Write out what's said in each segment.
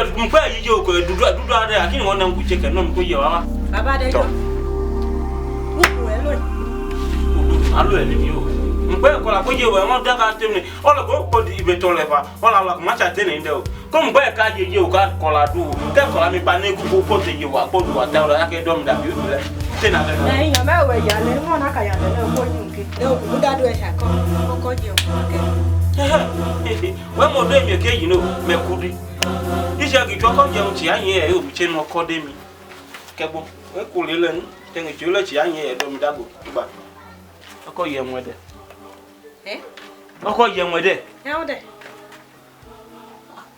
je mpe yi je ko dudu ade akini won na nku cheke no mko ye wa baba de jo uku elo alo ele mi o mpe ko la ko je we won da ka temni o lo ko di ibeton lefa o la la ma cha tene nde o ko mpe ka je o ka ko la du ke ko la mi pa ne ku ko te je wa ko du wa ta o la ke dom da bi o le tena le eh yan me we ya le mo na ka ya le ko ni nke e o ku da do e sha ko je o ke we mo do mi ke yi no me kudi ise ki joko je o ti ayin e o bi che no ko de mi kegbo we ku le lenu tengi ti o le ti ayin e do mi dago gba oko ye nwede oko ye nwede e o de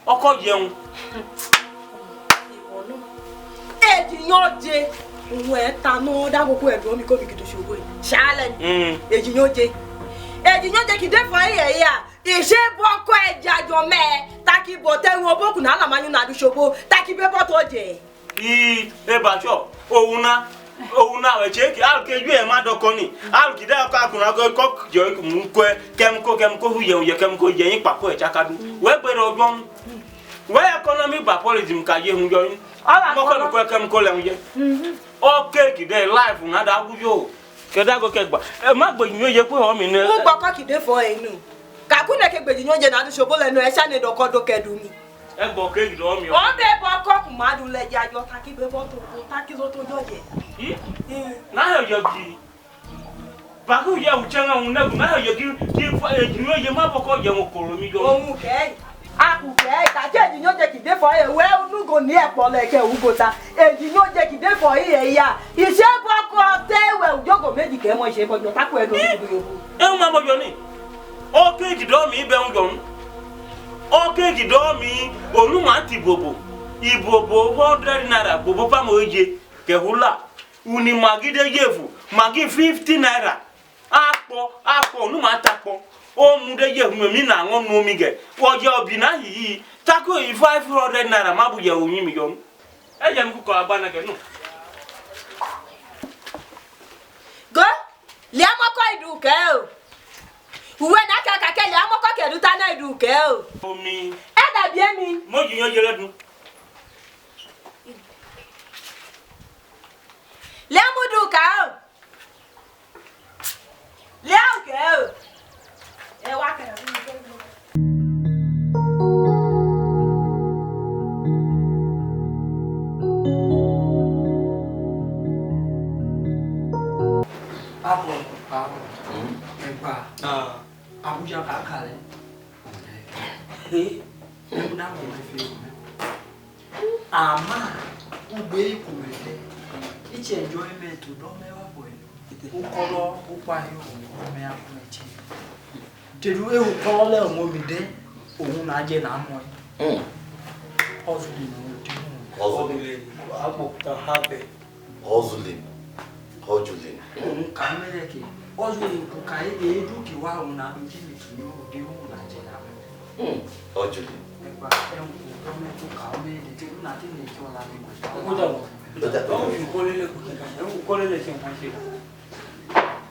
oko ye un iwonu e ji yan je ohun e ta no da koko e do mi ko mi ki to ṣogo ṣale ni e ji yan je ki de fo ye ya ise boko e jajo me taki bo te won boku na la manu na du ṣogo taki be bo to je e ba cho ouna we cheki al ke ju e ma doko ni al ki da ka kuna ko jo mu ko kem ko hu ye kem ko je yin papo e chakadu we pe ro jon we economy ba policy ka ye hu jo ala mo ko kem ko le hu je o cake de life na da gujo ke da go ke gba e ma gbe yin ye pe ho mi ne mo gbo ko ki de fo enu ka ku ne ke gbe yin je na du ṣogo le no e sha ne doko do kedu mi e gbo cake do mi o be bo ko ku ma du le ja jo taki be bo to taki zo to jo je na yo gi ba ku ye u chenga un na na yo gi ye ma bo ko ye mo koro mi jo ohun ke aku ke ka je yin je ki de fo e we unu go ni e po le ke u go ta e yin je ki de fo e ya ise bo ko te we u jogo meji ke mo se bo jo taku e do du yo e ma bo jo ni o cake do mi be un jo o cake do mi onu ma ti bobo ibobo 100 naira bobo pa mo je ke hula uni magide yefu magi 50 naira apo nu ma tapo o mu de yefu mi na won nu mi ge wo je obi na yi tako 500 naira ma bu je oyin mi yo e je mi ko abana ke nu go le amoko idu ke o uwe na ka ke le amoko ke du ta na idu ke o omi e da bi emi mo jiyan je ledun le amudu ka o le o ke o e wa ka Abuja kakale. Na mo fe. Ama ugbe ikumede. It's enjoyment to do me wa boy. Ukolo upayo me afumechi. Teru e ukolo le mo mi de ohun na je na mo. Hustling no ti mo. Hustling. Amokta habe. Hustling. Kamere ke. Hustling ko kai de edu ki wa ohun na do ti mi ki yo de ohun na je na mo. Hustling. Egba e ko me to ka me de ti na ti ni ki ola mi mo.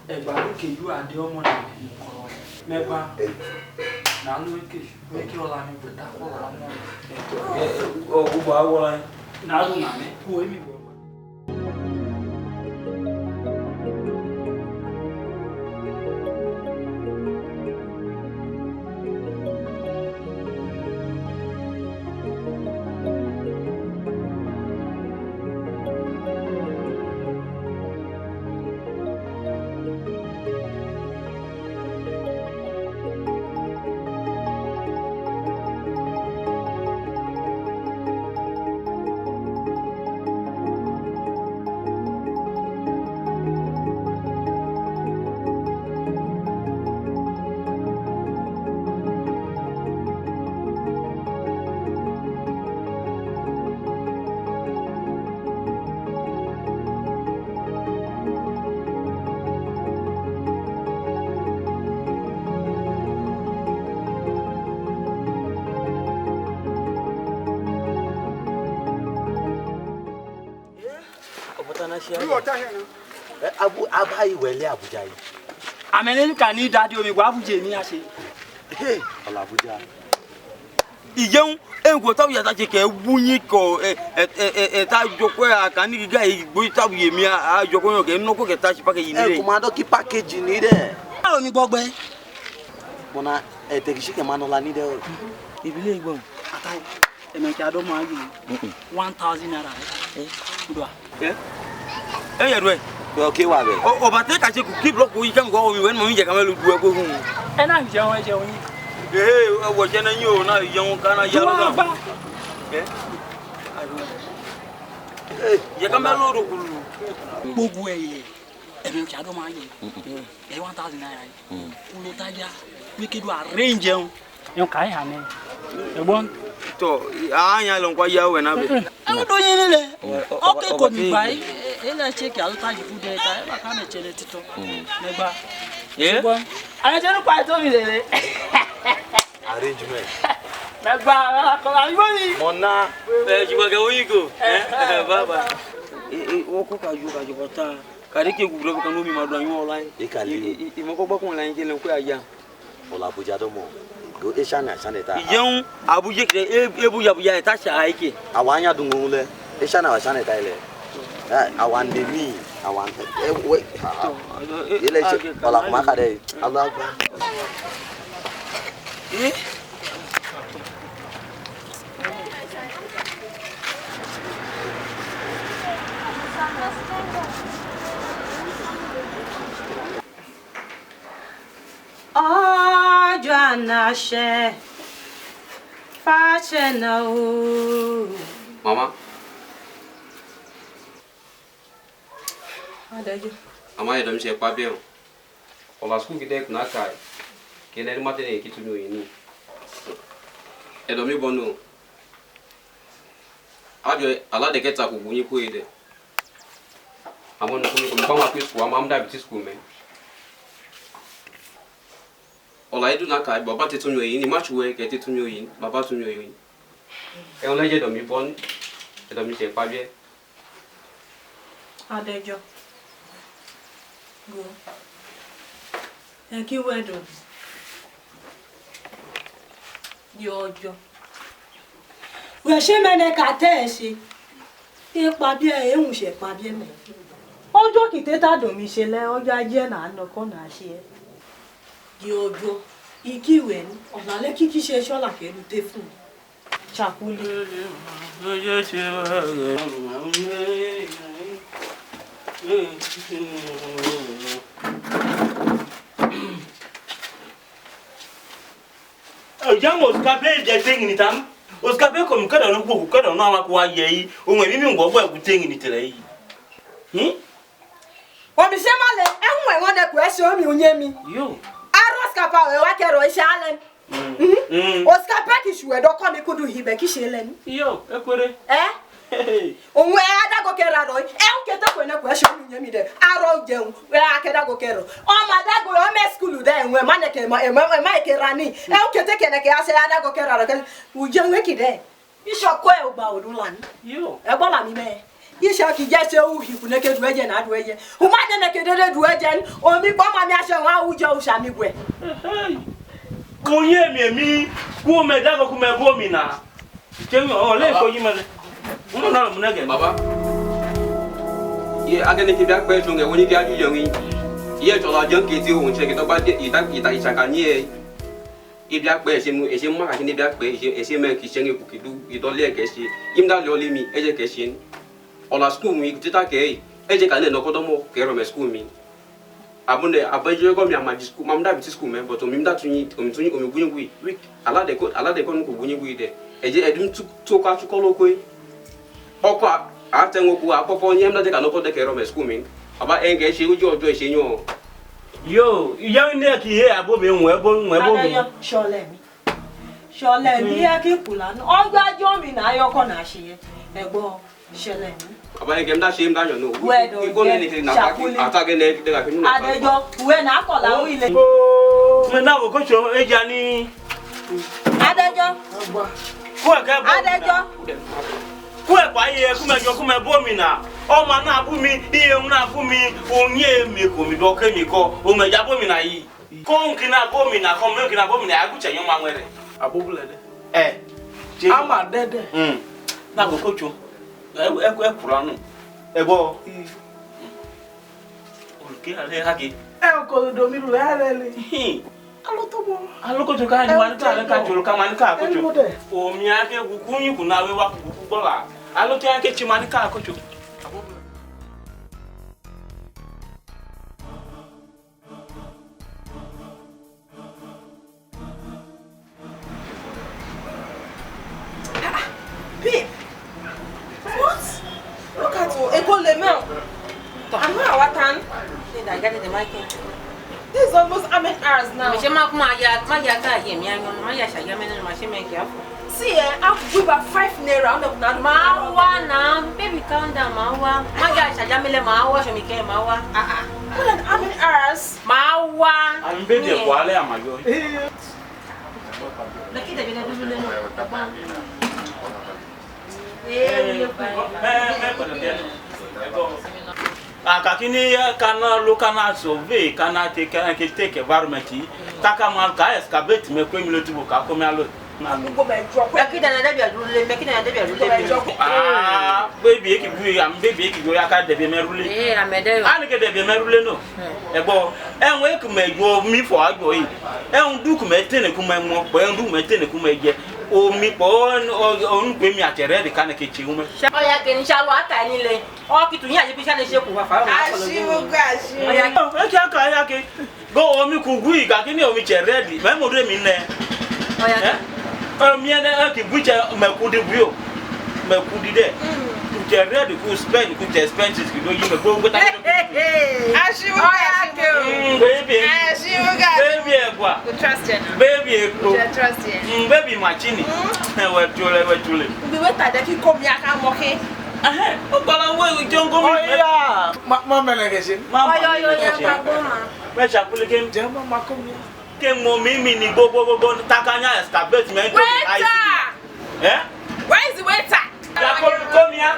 Egba loke yu ade omo na nkoro meba na lu eke ola mi gbeta ko la mo o gbo aworan na lu na me ko emi bo Abu abai wele Abuja yi. Amene ka ni daddy omi gwa Abuja mi ase. Ola Abuja. Ijeun engo tabu ya ta che ke bunyi ko ta joko akani giga igbo tabu yemi a joko yo ke no ko ke ta chi pa ke yimi. Commando ki package ni de. Báwo ni gbogbe? Bona e te ki ke mano la ni de. Ibile igbo. Atai. Eme ki ado ma yi. 1000 naira. Kudwa. Yedwe. Be okay wa be. O ba te ka che ku keep block yi kan go o mi wen mo mi je ka melu du e ko hun. Na je won yi. Wo je na yin o na yen kana ya lo ga. Je ka melu ro ku. Gbogbo eye. Eme ki ado ma yi. 1000 naira. Ulo taja. We ke do arrange yon. Yon kai ha ne. Egbon To anya lo kwa ya we na be. do yin le. Okay ko mi bai. Ele check ya taji fu de ta. E ba ka me chele tito. Negba. Egbon. Aya je no pa to mi le. Arrangement. Negba ko ami bo ni. Mona Ji ba ga oyin ko. Baba. O ko ka ju bota. Kari ke gugro ka no mi ma do anyo online. e kali. Mo ko gbo kun online ke le ko aya. Ola Abuja do mo. Go e shana ta. Ijeun abuje ke ebu ya ta sha aike. Awanya dungule. E shana wa shana ta ile. Awan de mi, awan we. Ile che ola kuma ka de. Allah Akbar. Oh, Joanna she. Fashion no. Mama, Adejo. ama edom se pa bien. Ola school ki dek na kai. Ke na mate ne ki tunu yini. Edom mi bonu. Ajo ala de keta ku bunyi ku ide. Amon ko mi ba ma ku school, am da biti school me. Ola edu na kai baba te tunu yini, ma chuwe ke te tunu yini, baba tunu yini. E on leje edom mi bon. Edom mi se pa bien. Adejo. Go. Thank you, Wedo. Yojo. We she mene ka te se. E pa bi e hun se pa bi me. Ojo kite ta do mi se le ojo aje na no ko na se. Yojo. Ikiwe ni olale kiki se so la ke rute fun. Chakuli. Jam Oscape je tengi ni tam. Oscape ko mkada no gbo kada no ama ko aye yi. O nwe mi ngbo gbo tengi ni tere yi. Omi se male ehun e won de ku e se omi onye mi. Yo. Oscape we wa kero ise alen. Oscape ki suwe do ko mi kudu hibe ki se len. Yo, ekwere. Onwe adago kera ro. Kete ko na ku e se omi onye mi de. Aro jeun we akeda go kero. O ma dago o me school de enwe maneke ma ke rani. Kete kene ke ase adago kera ro. U jeun we ki de. Isoko e ogba odulan. Yo. E gbola mi me. Isha ki je se u hiku ne ke dueje na dueje. O ma de ne ke de dueje o mi gbo ma mi ase wa uje o sha mi gwe. Kunye mi ku me dago ku me bo mi na. Temi o le ko yima le. Uno na mu nege. Baba. Ye agene ki biak pe tunge woni ki aju yongi. Ye tola jon ki ti o nche ki to ba de ita isaka ni e. I biak pe e se ma ka ni biak pe e se men ki senge ku ki du i do le ke si. Imda lo le mi e je ke sin. Ola school mi tita ke e je ka ne no ko do mo ke ro me school mi. Abunde abaje ko mi amaji school mamda biti school me but o mi mda tuni o mi bunyi gui. Week ala de ko no ko bunyi gui de. E je edum tu ka tu ko lo ko. Oko atengo ku akoko nyem na de ka no ko de ke ro me school mi. Aba enge se ujo ojo se yan. Yo, young ne ki he abobe nwe bo mi. Shole mi e ki kula no. Ojo ajo mi na ayoko na se. Egbo shele mi. Aba enge mda se mda yan no. Wedo. Ko ne ni ke na pa ki atage ne de ka ki na. Adejo, we na akola o ile. Me na wo ko so eja ni. Adejo. Ko ka bo. Adejo. Ku e pa ye ku me bo mi na. O ma na bu mi, iye na bu mi, onye mi ko mi do ke mi ko, o me ja bo mi na yi. Ko nki na bo mi na, ko me nki na bo mi na agu che yon ma nwere. Abobule de. Ama dede. Na go kocho. E kuranu. Ebo. Olke ale haki. Ko do mi lu ale. Alo to bo. Alo kocho ka ni man ka ka jolo ka man ka kocho. O mi ake gukunyi kuna we wa kubola. Alo ke ake chimani ka kocho. Babe, what? Look at you. Ego lemon. I'm not our turn. I got the mic. This is almost hours now. My See, I'll give her 5 naira. baby, calm down, Mawa. My gosh, I jammed Mawa, so me came Mawa. More than how many hours? Mawa. I'm baby wale amayo. Look at Kakini kana lokana survey kana take environment taka man ka excavate me ko mi lo tubo ka ko mi alo na mi Go back drop. baby, baby ki bu am baby ki go ya ka de be me rule I'm a day. ani ke de be me rule no ebo enwe ku me jo mi fo ajo yi en du ku me tene ku me mo po en du me tene ku me je o mi po on pe mi atere de kana ke chi ume Oya ke inshallah ata ni le. O ki tun ya je bi sha le se ku wa fa. Oya ke aka ya ke go o mi ku gui ka kini o mi chere di me mo do mi ne Oya. o mi ene ki buche me ku di buyo me ku di de ku chere di ku spend ku te expenses ki do yi me go ta baby baby egwa baby eko baby machine we tule We wait at the come here can walk in. o bala we jongo mi Yeah. Ma melegesi. mama me cha kule ke Jama makomi. ke mo mimi ni gogo takanya excavate me to Waiter! eh Where is the waiter? come here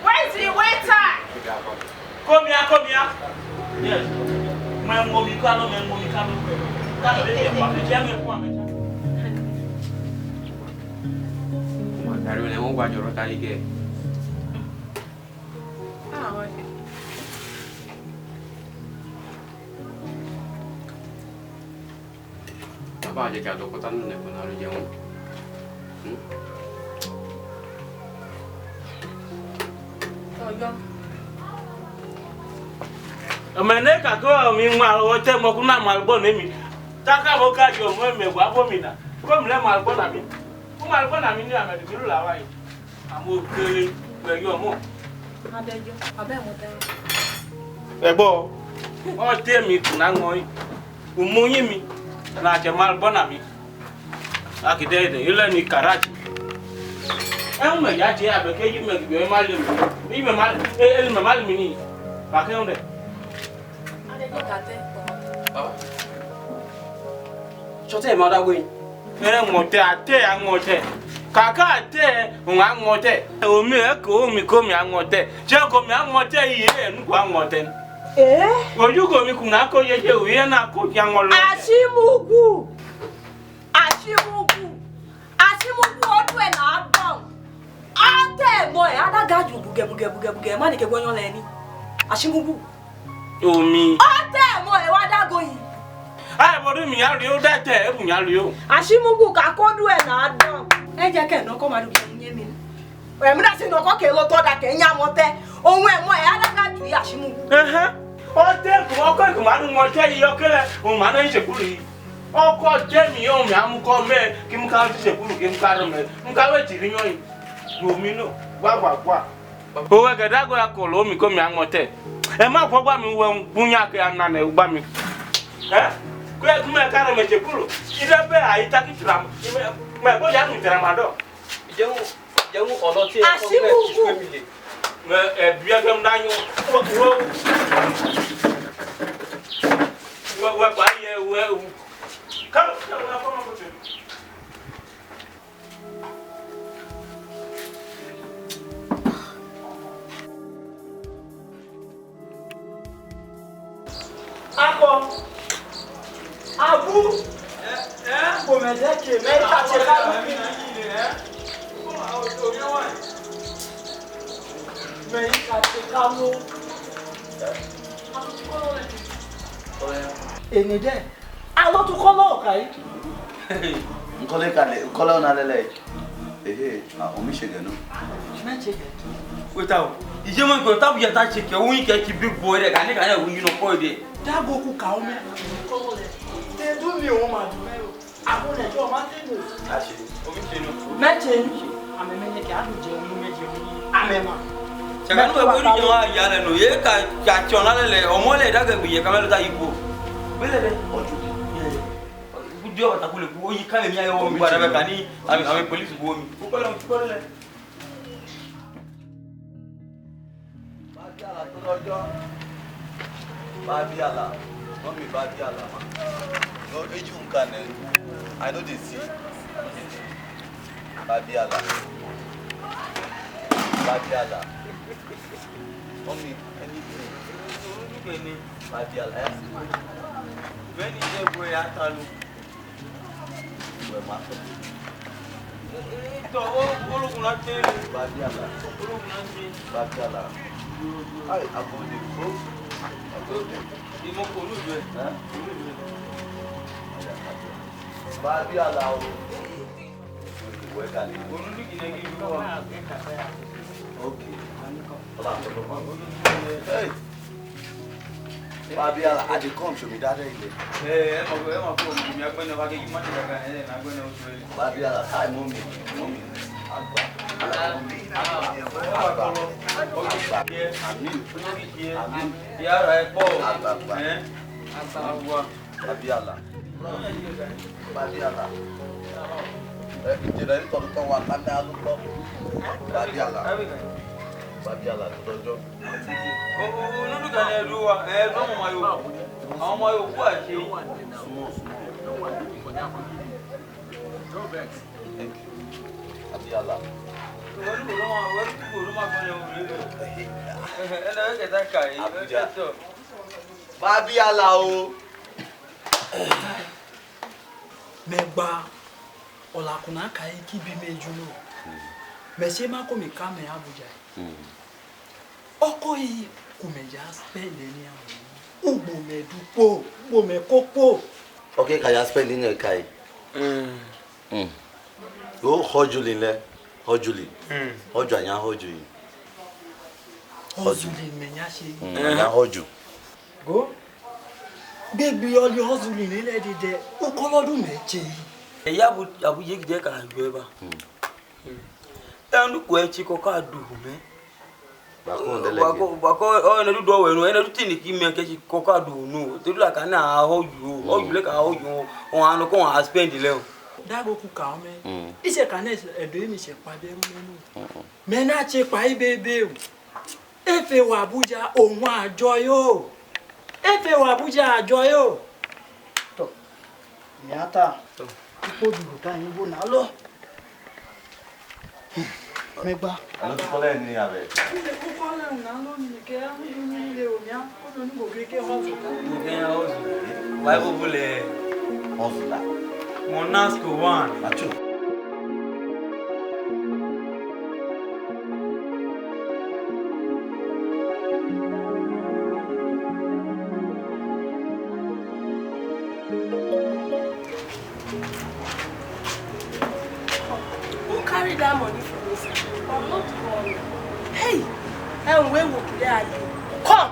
Where is the waiter? come here yes me mo mi kano ka le pa me jame kwa me Dari mana mau baju rota ike. Apa aja jatuh kotan nih benar jauh. amene ka ko mi ma o te mo kuna ma bo ne mi taka mo ka jo mo me gwa bo mi na ko mi le ma bo na mi ko ma bo na mi ni amedi mi lu la wa yi amo kere pe yo mo Abejo, abe mo te. egbo o te mi kuna ngoi umunyi mi na je ma bo na mi akide de ile ni karachi e mo ya je abe ke yi me gbe ma le mi me ma e me ma le mi ni ba ke onde Chote mau dah win. ere ngote ate angote kaka ate unga ngote omi eko omi komi angote je komi angote iye nu kwa ngote oju komi kuna ko yeje uye na ko ki angolo Ashimugu odu e na adon. Ate mo e adaga ju buge ma ni ke gbonyan le ni. Ashimugu. omi Ate mo e wa dago yi. ai bodu mi ya ri o dete e bu ya ri o Ashimugu ka kodu e na adon. E je ke no ko ma du bi nye mi. E mi da si no ko ke lo to da ke nya mo te. Ohun e mo e adaga ju yi Ashimugu. o te ko ko ma nu ngote yo kele o ma na se kuri o ko je mi o mi am ko me ki mu ka se kuri ki mu ka ro me mu ka we ti ri yan omi no gwa o we ga dago ya ko lo mi ko mi angote e ma fo gba mi we bunya ke ana na gba mi ko e kuma ka ro me se kuri ide be ai ta ki tram me ko ya mi tram ado Jauh orang tu. Ashimugu. me e bia gam danyo we kwa ye we come na ko ma ko Ako. Abu. Pour me dire que mais ça c'est pas mais ça c'est calme. Et Nede, alors tu connais kai? Nkole kale, nkole onalele. Omi shege no. Me chege. Without. Ije mo ko tabu ya ta cheke won ke ki big boy de kan kan won no ko de. Da go ku ka o me. Te du mi o ma du me o. Ako le jo ma te no. Ashi. Omi chenu. Me chenu. Ame me ne ke adu je mu me je mu. Ame ma. Chaka no ko ri jo ya le no ye ka chona le o mo le da ga bi ye ka me lo ta ibo. Bele de oju. Dio ta kule ku oyi ka me mi ayo mi para be kani ame police go mi. Ko ko le. Babiala, mommy Babiala. No, you can. I know they see. Babiala. Mommy, anything. Babiala. When is the boy atalu? Well, master. To olu kuna te. Babiala. Babiala. I go the pro. Imo ko lu je. Babiala o. We can. Onu ni kine ki ko. Okay. Hey. Babiala, I dey come show me that day. E ma ko mi agbena wa ke ma ti daga na agbena o so. Babiala, hi mommy. Agba. Amin. Yara e po. Agba. Babiala. Ìjìnlẹ̀ nítorí tó wà lábẹ́ alúgbọ́. Babiala tó lọ́jọ́. Olúdú kan ẹ̀rú wa ẹ̀rú ọmọ yòókù. Àwọn ọmọ yòókù àṣẹ. Súnmọ́. Thank you. Babiala. Babiala o. Megba olakuna kai kibi mejuno. Mese ma ko mi ka me Abuja. Oko yi ku me ja spend ni amu. Ugbo me dupo, ugbo me koko. Okay, can you spend in your kai? Go hojuli le. Hojuli. Hoju anya hoju yi. Hozuli me nya se. Anya hoju. Go. Baby oli hozuli ni le dide. Ukolodun meje yi. Eya abu ye gide ka jo eba. Enu ko echi ko ka du me. Bako o na du do we no, ena du tini ki me ke chi ko ka du no. Te du la ka na hoju. Hoju le ka hoju. O anu ko a spend le o. Dago ku ka o me. Ise kan edo mi se pade mu. Me na che pa ibebe o. Efe wa Abuja ohun ajoyo. Efe wa Abuja ajoyo. To. Nyata. Ipo du ka yin bo na lo. Megba. Ano ko le ni ave. Ile ko ko le na lo ni ke a ni le o mi a. Ko ni go ke ho. Ni ke ya o. Bible bule. Hozula. Monasco 1. Achu. Who carried that money from me, sir? I'm not calling. Hey, and where will they are you? Come.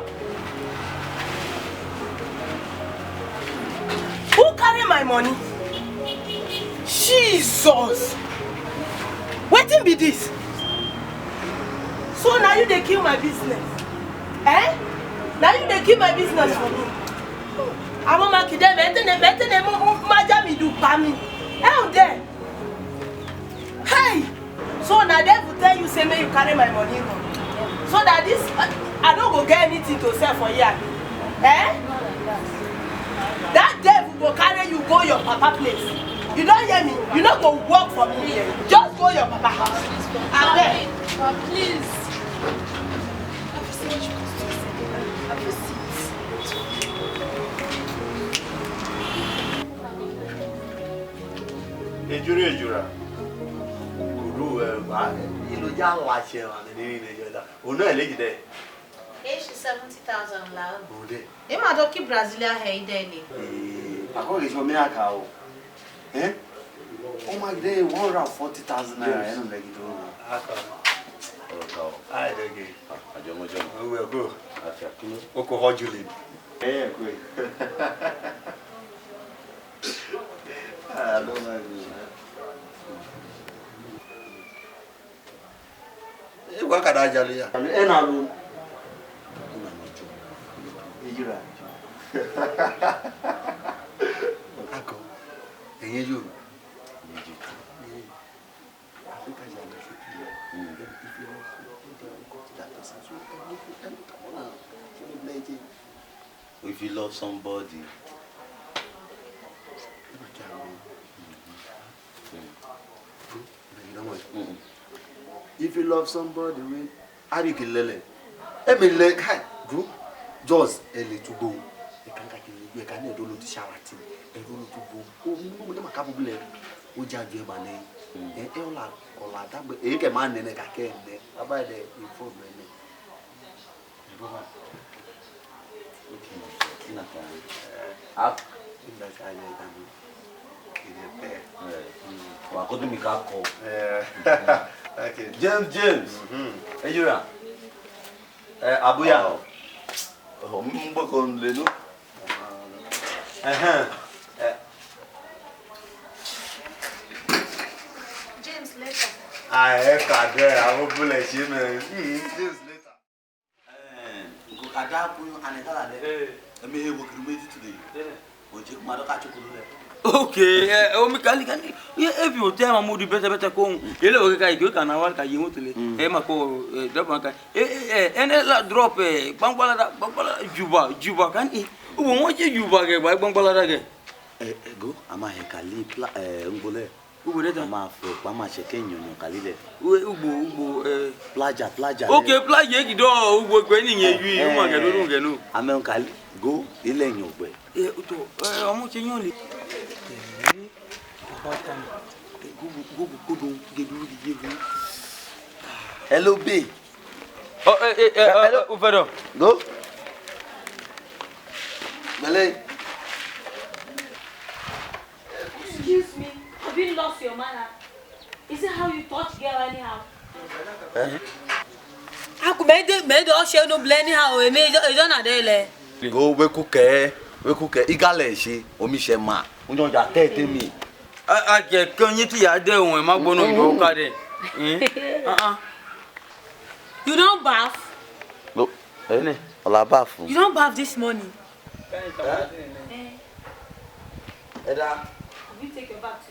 Who carry my money? Jesus! Wetin be this? So now you dey kill my business? Eh? Now you dey kill my business for me? Àwọn makide mẹ́tẹ́nẹ̀ májá mi dùn pa mi. How there? Hey! So now they will tell you say make you carry my money home. So that this I don't go get anything to sell for here. Eh? That devil go carry you go your papa place. You don't hear me? You not go work for me here. Just go your papa house. Abeg. Please. Ejura. Guru, you know, like him and the oh, no, lady there. Age 70,000 loud. Oh, there. They might not keep Brasilia hair daily. I call it your miracle. Eh? Oh, my day, 140,000 naira. I don't like it. I don't get it. Oh, we'll go. Oko Hodgulin. Eh, quick. I don't like it. What can I tell you? And I'm Ejura. Ako. Enye you. If you love somebody, if you love somebody, when how do you kill Lele? I mean, like, go, just a little go. You can't do the shower team. A little to go. Oh, no, capable. We judge your money. And all that, but you can man in a cake. About the before me. up. In that I Well, go to me car call. Okay. James. Ejura. Abuya. Oh, mboko lenu. James later. I have there. I will bullet you, man. James later. Adapu anekala de. Eme he work remedy today. Oje kuma do ka chukuru le. Okay, o mi kali kan. If you tell Mamudu better ko. Ele o ka iko kana wal ka yimu tele. E ma ko drop kan. Ene la drop bangbala juba kan e. O mo je juba ke ba bangbala da ke. Go ama he kali ngole. Ugbo de ama fo pa ma se kenyo no kali le. Ugbo Plaja. Okay, plaja ki do ugbo gbe ni yen yu mo ke do ke no. Ame kali go ile yen ogbe. To omo se yan le. Hello B. Oh, Ufedo. Go. Mele. Excuse me, have you lost your manner? Is it how you touch girl anyhow? Aku made all share no blend anyhow. We made it on a day. Go we cook igale shi omi se ma. Unjo ja tete mi. A je kan yin ti ya de won ma gbono jo ka de. You don't bath? No. Ola bath. You don't bath this morning? Eda. Have you take your bath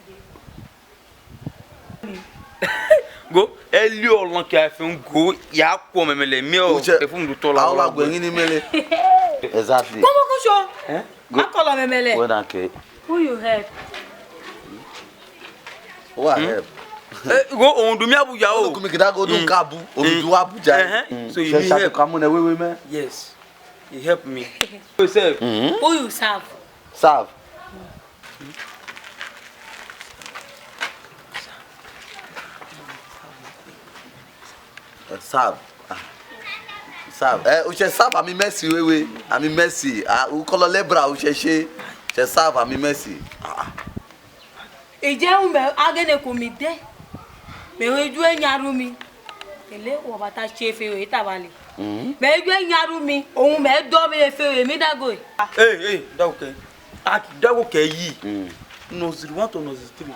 today? Go eli olon ki afun go ya ko memele mi o e fun du to la. Aula gbe yin ni mele. Exactly. Come on, show. I call on memele. What okay? Who you help? Who I help? Go on do mi Abuja o. Go mi kida go do Kabu, omi du Abuja. So you help. Come on we me. Yes. You help me. Yourself. Who you serve? Serve. Serve. Serve. Uche serve ami mercy we. Ami mercy. U kolo lebra uche she serve ami mercy. Eje un be agene ko mi de. Me oju enyaru mi. Ele wo bata chefe o itabale. Me oju enyaru mi, ohun me do mi efe mi dago. Hey, that okay. That okay yi. No 01 to no 03.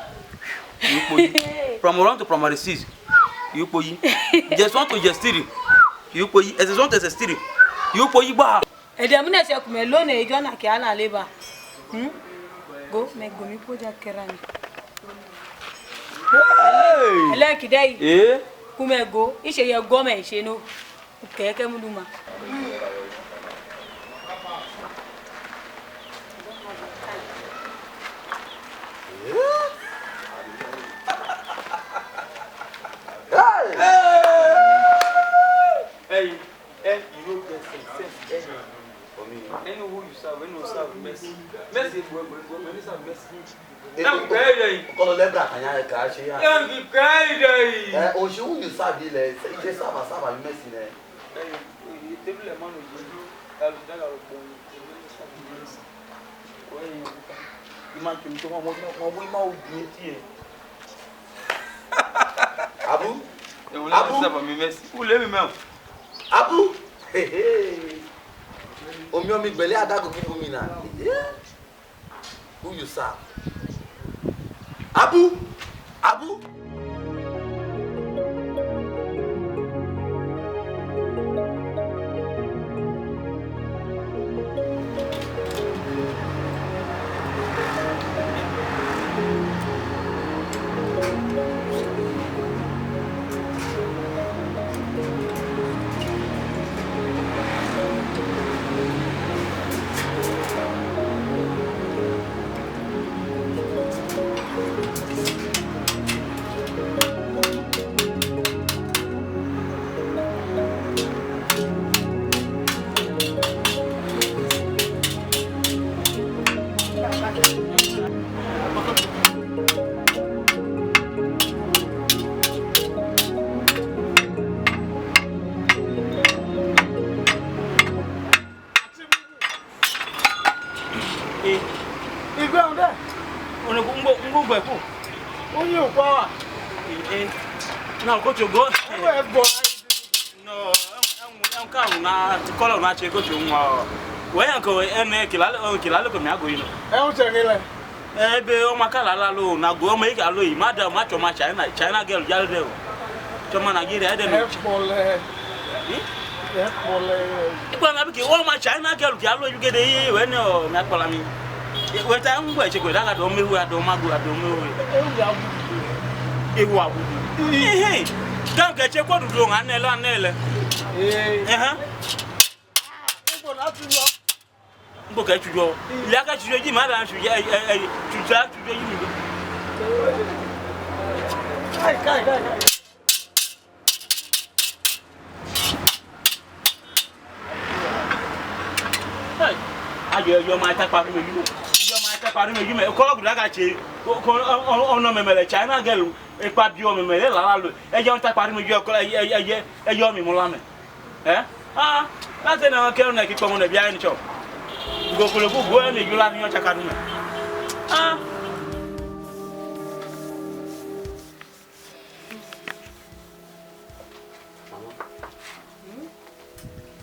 You poyi. From 1 to primary 6. You poyi. Just 1 to just 3. You poyi. SS1 to SS3. You poyi ba. E de mu na se ku me lo na ejo na ki ala leba. Go me go mi poja kerani. Hey. Ele ki dai. Ku me go, ise ye go me ise no. Keke muduma. Hey, you know get sense. for me. Any who you serve, when you serve mercy. Mercy, when you serve mercy. Kolo lebra kanya ka shi ya. Yang kai dai. O shi who you serve ile, ije serve you mercy ne. Table man o ju. Ka lu daga ro pon. Ko yin ku ka. Ima ki mi to mo ima o bi eti e. Abu? Abu serve me mercy. Who let me man? Abu? Omi gbele adago ki omi na. Who you serve? Abu? Abu? No, go to go. No, I'm coming now. Call na che go to nwa. We anko ene kilalo ko mi ago yino. E o se nile. Be o makala la lo na go me ka lo yi madam ma cho ma China girl jal de o. Cho ma Nigeria de no. Ipo na bi ki o ma China girl jal lo you get e we no na kola mi. We ta ngwe che go daga do me wu ado mago ado me wu. Ewu abu. Hey, don't get your quad long and Nella. Book at you. Like at you, madam, to jack to you. You're my type of you. You're my type of you. May call like I say, oh, no, me China girl. E pa bi o me me la lo e je on ta pari me ju e yo mi mo la me la te na ke na ki ko mo na bia ni cho go ko le go e me ju la ni o chaka ni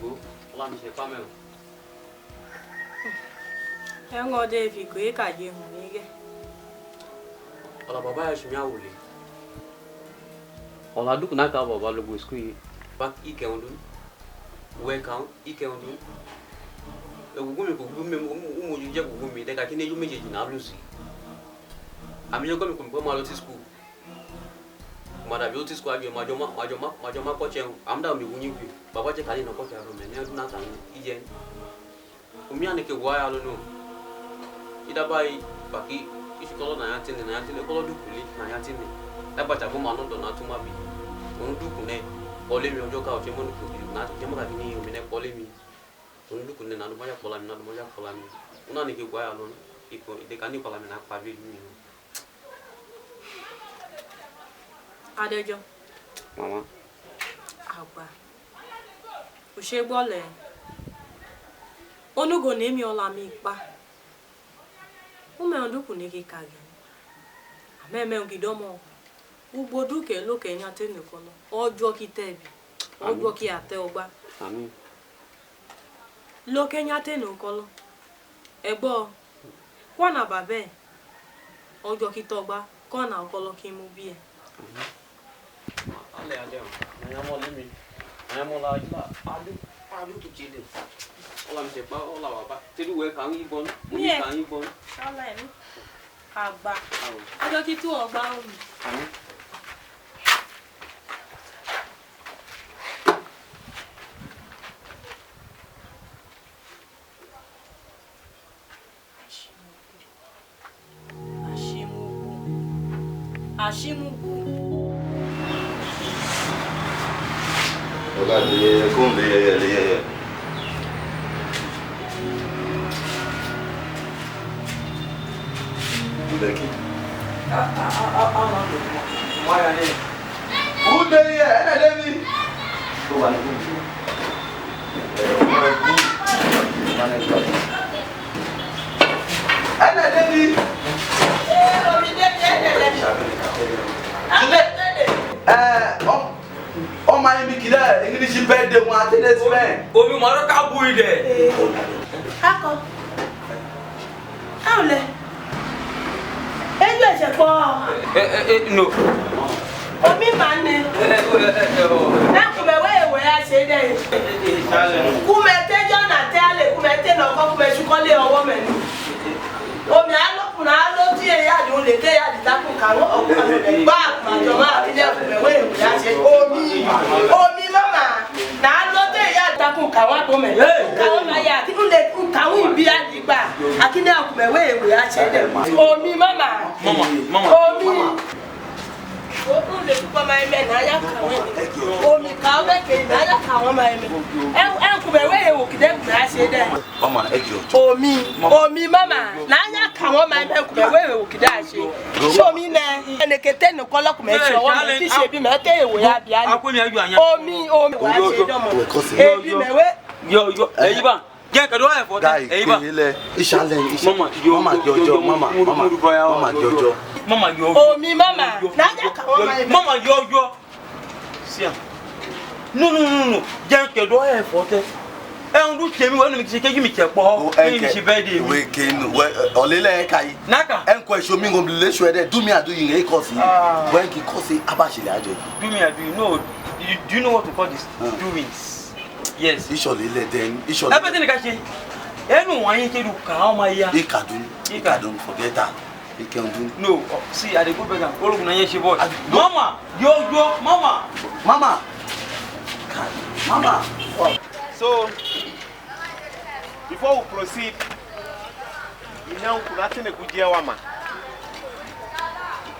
Go, la mi se pa me. E ngo de fi ko e ka je hu ni ge. Ola baba ya shimya wule. Ola duku na ka baba lo go school back ike ondun. We kan ike ondun. E gugumi ko gugumi mo je gugumi de ka kini ju mejeji na lusi. Ami yo ko mi ko ma lo ti school. Mada bi o ti school ajo ma ko chen amda mi gunyi bi. Baba je kali na ko ka ro me ne na tan ije. Umi ane ke wa ya lo no. Ida bai baki if you na yatine kolo dukuli na yatine la bacha ko manu do na tuma bi onu dukune ole mi ojo ka o chemo nuku na chemo ka ni mi ne ole mi onu dukune na do moja kola mi na do moja kola mi una ni ke gwa ya lo iko de kan ni kola mi na pa bi mi Adejo mama agba o se gbole onugo na emi ola mi pa ume onduku ni kikage ameme ngidomo ugbo duke loke nya tene kono ojo kitebi ojo ki ate ogba amin loke nya tene kono egbo kwana babe ojo kitogba kona okolo ki mu bi e ale ade na mo le mi na mo la ila adu tu chile ola mi se pa ola baba te du we kan ibon ni kan ibon ala emi agba ojo kitu ogba o mi amin Ashimugu. Oga, kumbe Oh my Mikila, English birthday one this man. Oh, you mother can't boy there. Ako. Aule. Ejo se po. No. Omi mane. Na ku me we a se dey. Ku me tejo na tale, ku me te no ko ku me sukole owo me ni. Omi alo ti e ya do le te ya di ta ku kan o ko ba ma jo ma ile ku me we a se omi mama. Na alo te ya ta ku kan wa to me. Ka o ma ya ti ku le ku kan wi bi a di gba. Akine ku me we a se dey. Omi mama. Omi. O le ku ma me na ya ka we. Omi ka o be ke na ya ka won ma me. En ku me we o ki de ku a se dey. Mama, ejo. Omi mama. Na ya ka won ma me ku me we o ki da se. So mi na ene kete no ko lo ku me se o me ti se bi me te ewo ya bia ni. Omi wa se do mo. Ebi me we. Yo, eyiba. Je ka do e fo ta. Eyiba. Mama, Jojo. Mama yo. Omi mama. Na ya ka won ma me. Mama yo. Sia. No. Je ka do e fo te. En du chemi wo no mi se keju mi chepo. Ni mi se birthday. We ken olele kai. Naka. En ko show me go le show there do me ado yin e cause. When ki cause abashile ajo. Do me ado. No. Do you know what to call this? Doings. Yes. Isholele then. Everything ka se. Enu wan yin ke du ka o ma ya. Ikadun forget that. You can do. No, see, I go back and all of the boy. Mama, yo, Mama. So, before we proceed, you know, nothing a good year, woman.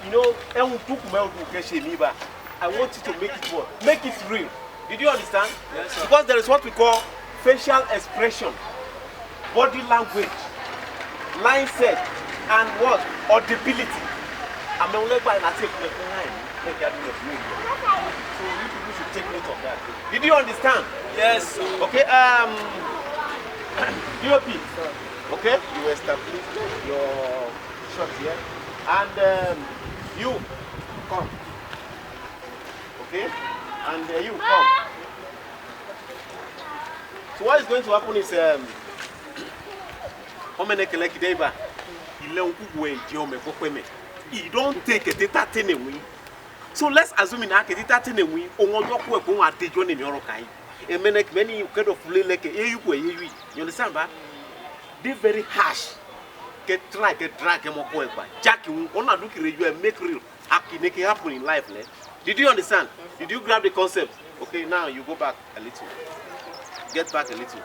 You know, I want you to make it real. Did you understand? Yes, sir. Because there is what we call facial expression, body language, line set, and what? Audibility. I mean, so you people should take note of that. Did you understand? Yes. Okay. DOP. Okay. You establish your shot here, and you come. Okay. And you come. So what is going to happen is you don't take a data away. So let's assume in a data away, many kind of you understand that? They're very harsh. Get drag, Jack, you wanna look at you and make real. Make it happen in life. Did you understand? Did you grab the concept? Okay, now you go back a little. Get back a little.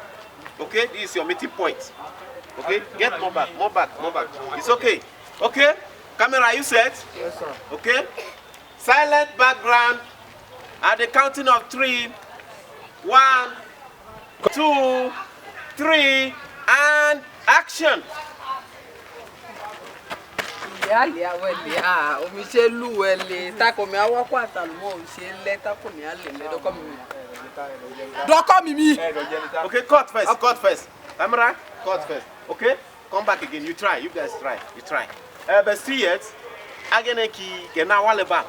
Okay, this is your meeting point. Okay, get more back. It's okay. Okay, camera, are you set? Yes, sir. Okay, silent background at the counting of 3. 1, 2, 3, and action. Okay, cut first. Camera, cut first. Okay, come back again. You try. You guys try. But see it. Again, kena waleba.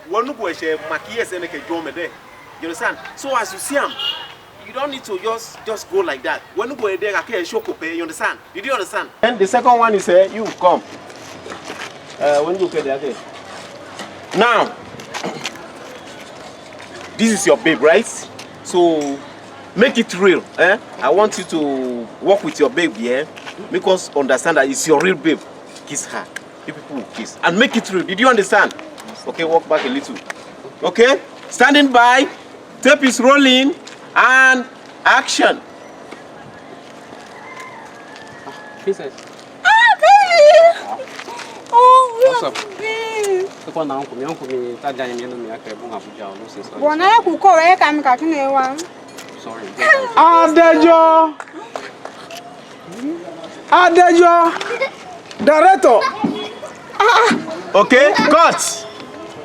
One go she makiye se neke jomede. You understand? So as you see him, you don't need to just go like that. When you go there, I can't show you understand? Did you understand? And the second one is you come. When you get there. Now, this is your babe, right? So make it real. I want you to work with your babe here. Make us understand that it's your real babe. Kiss her. You people will kiss. And make it real. Did you understand? Okay, walk back a little. Okay? Standing by. Tape is rolling. And action. Princess. What's up? Sorry. Adejo. Director. Okay, cut.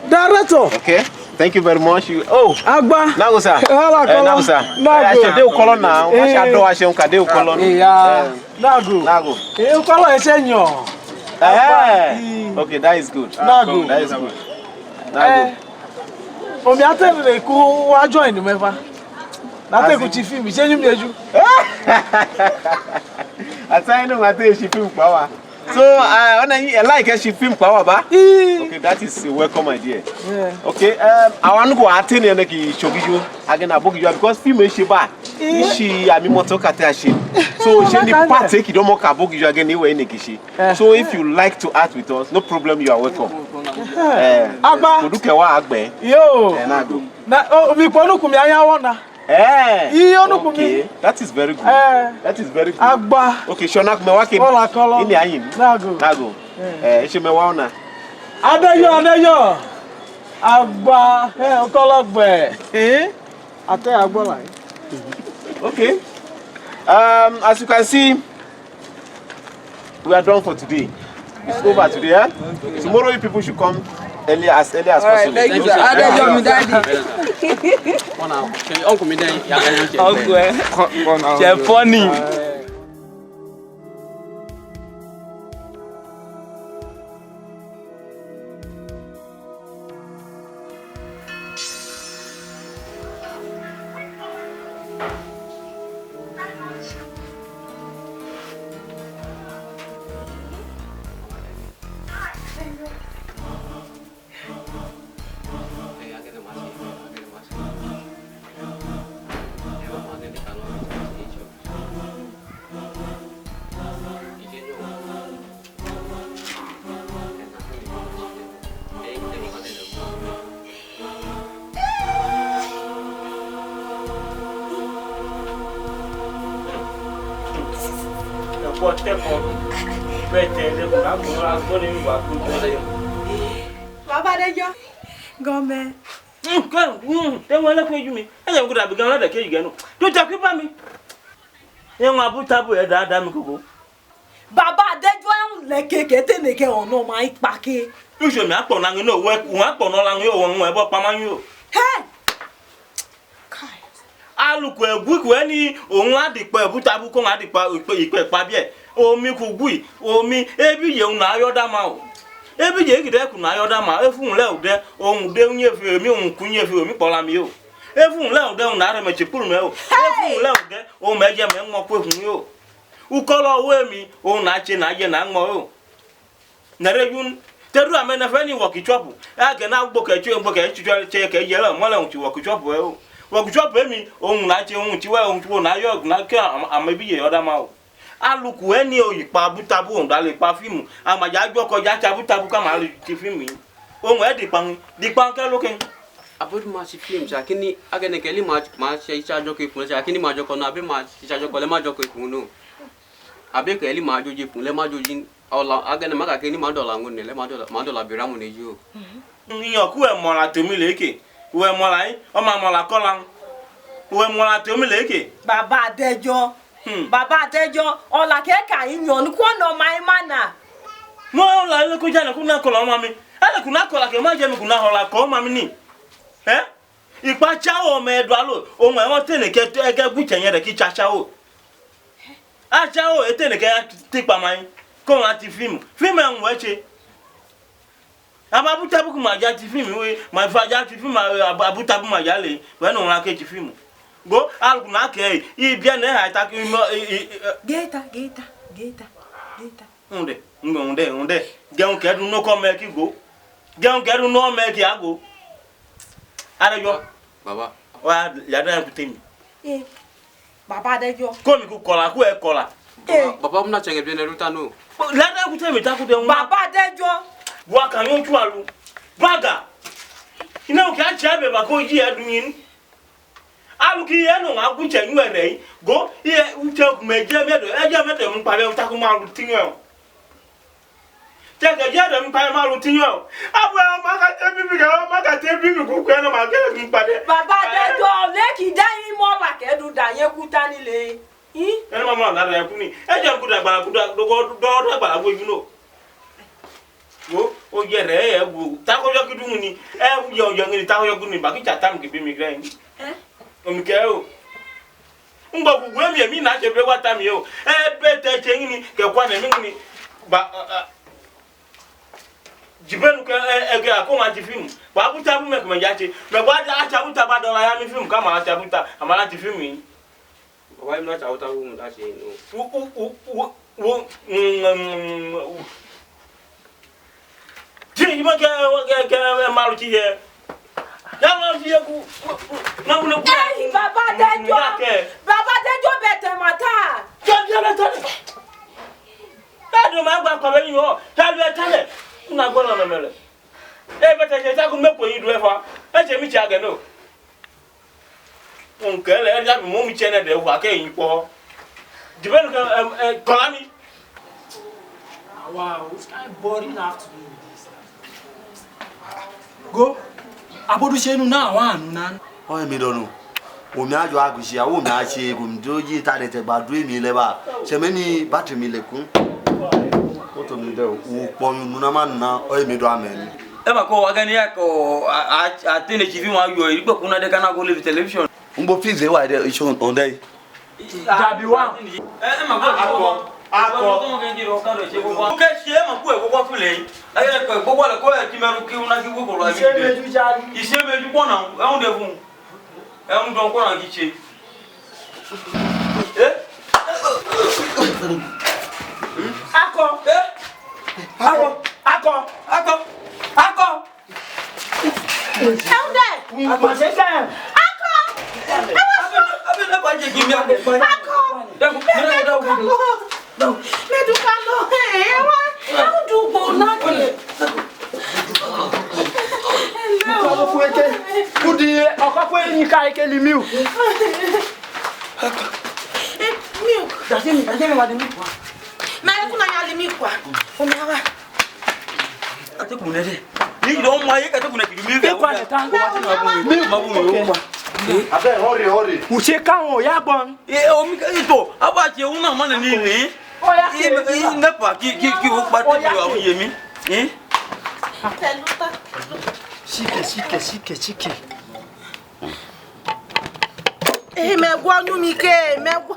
Director. Okay. Thank you very much. Agba. Now, sir. Now, sir. I should do color now. I should do. I should do color. Yeah. Nago. You color is senior. Okay, that is good. Nago. That is good. Nago. Omi atẹ̀lẹ̀ kó wá join ní mẹ́fà. Látẹ̀kù ti fíìmù, ṣé yín mi ẹjú? Àtàyìn náà àti èsì fíìmù pàwà. So, I like èsì fíìmù pàwà bá? Okay, that is a welcome idea. Okay, àwọn go attend ẹni kì í ṣògíjó, again abógíjó, because fíìmù èsì bá, ìṣì àmì mọ́tò kàtẹ́ àṣẹ. So, ṣé ní pàtẹ́ kì í dánmọ́ kà abógíjó again ìwé ẹni kì í ṣe. So, if you like to act with us, no problem, you are welcome. Agba. Kòdúkẹ́ wá àgbẹ̀. Yo. Nago. Omi pọ̀nùkùnmi ayáwọ̀ náà. Okay, that is very good. That is very good. Agba. Okay, Shona kumewake. Kola kola. Ini ayin. Nago. Ishe mewaona. Adeyo. Agba. Okologbe. Ate agbo lai. Okay. As you can see, we are done for today. It's over today, eh? Tomorrow you people should come as early as possible. Thank you, sir. Adeyo, mi daddy. Uncle mi den ya kan yan che. Uncle. Che funny. Baba Adejo. Gome. Then when I pay you me, and I'm good at beginning the cage again. Don't talk about me. Young Abu Tabu, Adam go. Baba Adejo ń leke kete neke ono mai pake. You should not on and no work, one on along your one web up among you. Hey! I look where book when he on the Butabu come at the Pabie, or me could we, or me every young Nayodama. Every year, there could Nayodama, if you love there, or down your film, Kunya film, Polamio. If you love down Naramachipurno, if you love there, or Major Memmo Pum you. Who call away me, or Nachi Najan Angmo. Narayun, tell a man of any walkie trouble. I can now book a chain book a check a yellow melon to walk a chop well. Walk chop me, oh, Nachi, on to well, to Nayak, Naka, I may be other mouth. I look when you Pabutabu and Dali perfume, and my Yago Yatabu come out to film me. Oh, where the punk looking. About much films, I can again Kelly much jockey for I can imagine on a bit much Chajocolema jockey who know. I beg Kelly Majoji, Lemajojin, or again a maga can Madolango, Madola Biramon you. Your cool mola to me lake, where Molai, or Mamma Colang, where Mola to me lake. Baba Adejo. Baba Adejo, all like a in your no my manner. No, like Kujana Kuna Colomami. I could not call like a magic Kuna call mammy. Eh? If I chow me dwallow, oh my own tenant get a good and yet a kitchen chow. I chow a tenant take by mine. Come at the film. Film and watch it. Abutabu my jati film, my father to film Abutabu Mayale, when on I catch film. Go, I'll not care. If you attack him, Geta. On there. Don't get no come make you go. Don't get no make you go. Adejo. Baba. Wa yada kutem. Baba Adejo. Ko mi ku kola ku e kola. Baba mna chenge bien ruta no. Yada kutem ta ku de. Baba Adejo. Wa kan yo tu alu. Baga. Ina o ka cha be ba ko ji adun alu ki ye no ma ku che nyu ere go ye u che ku me je me do e je me do mpa be ta ku ma lu tinyo. Jaga jada mpa ma lu tinyo. Abu ma ka te bibi ku ku na ma ke mpa de. Baba Adejo le ki da yin mo la ke du da yen ku ta ni le. E ma la da ya ku ni. E je ku da gbara ku da do gbara go you know. wo o jere e wo ta ko yo kidun ni e yo ni ta ko yo gun ni ba ki chatam ki bi mi gren o mi ke o ngba gugu emi na je be wata mi o e be te che ni ke kwa na mi ni ba jibenu ke ege akoma ti film wa buta bu me ko ya che me gwa ja cha buta ba do la ya mi film ka ma cha buta amala ti film ni wa im na cha uta ru mu da che no wo ti ma ke malu ti ye ya lo ti ye ku na mu ne ku baba dejo bete mata jo la tale ta do ma gba ko be yin o ta lu tale na go na mele e bete je ta ku me ko yin du e fa e je mi cha ge no on ke le ya mo mi chene de wa ke yin po dibenu ke kolami. Wow, this kind of boring have to do with this. Go. Abodu shenu na wa anu na. O mi donu. O mi ajo agushi awo mi a se go mi doji ta de te gbadu mi le ba. Se me ni battery mi le kun. O to mi de o ponu na ma na o mi do amen. E ma ko agani ya ko a tene TV ma yo igbe kuna de kana go live television. Ngbo fix e wa de show on day. Dabi wa. E ma ko ako to nge ndiro ka do che gbogbo ke se ma ku e gbogbo fun le aye ko gbogbo le ko e ki meru ki una ki gbogbo lo ami ise meju ko na e un de fun e un don ko na ki che Ako Eunde Ako se kan Abi na ba je ki mi ako Medukalo ewa udugbo na ke Ko ku eke kudi okako yin ka eke li milk milk dase mi wa de milk wa na ye kuna ya li milk wa o mi awa ate kuna de ni do ma ye ka te kuna ki mi ve kwa ta ngo wa ti na bu mi o Abe hurry. Uche kan o ya gbon o mi ka ito aba che una ma na ni ni o ya e na pa ki o pa ti o ye mi teluta Chike. me gwa nu mi ke me gwa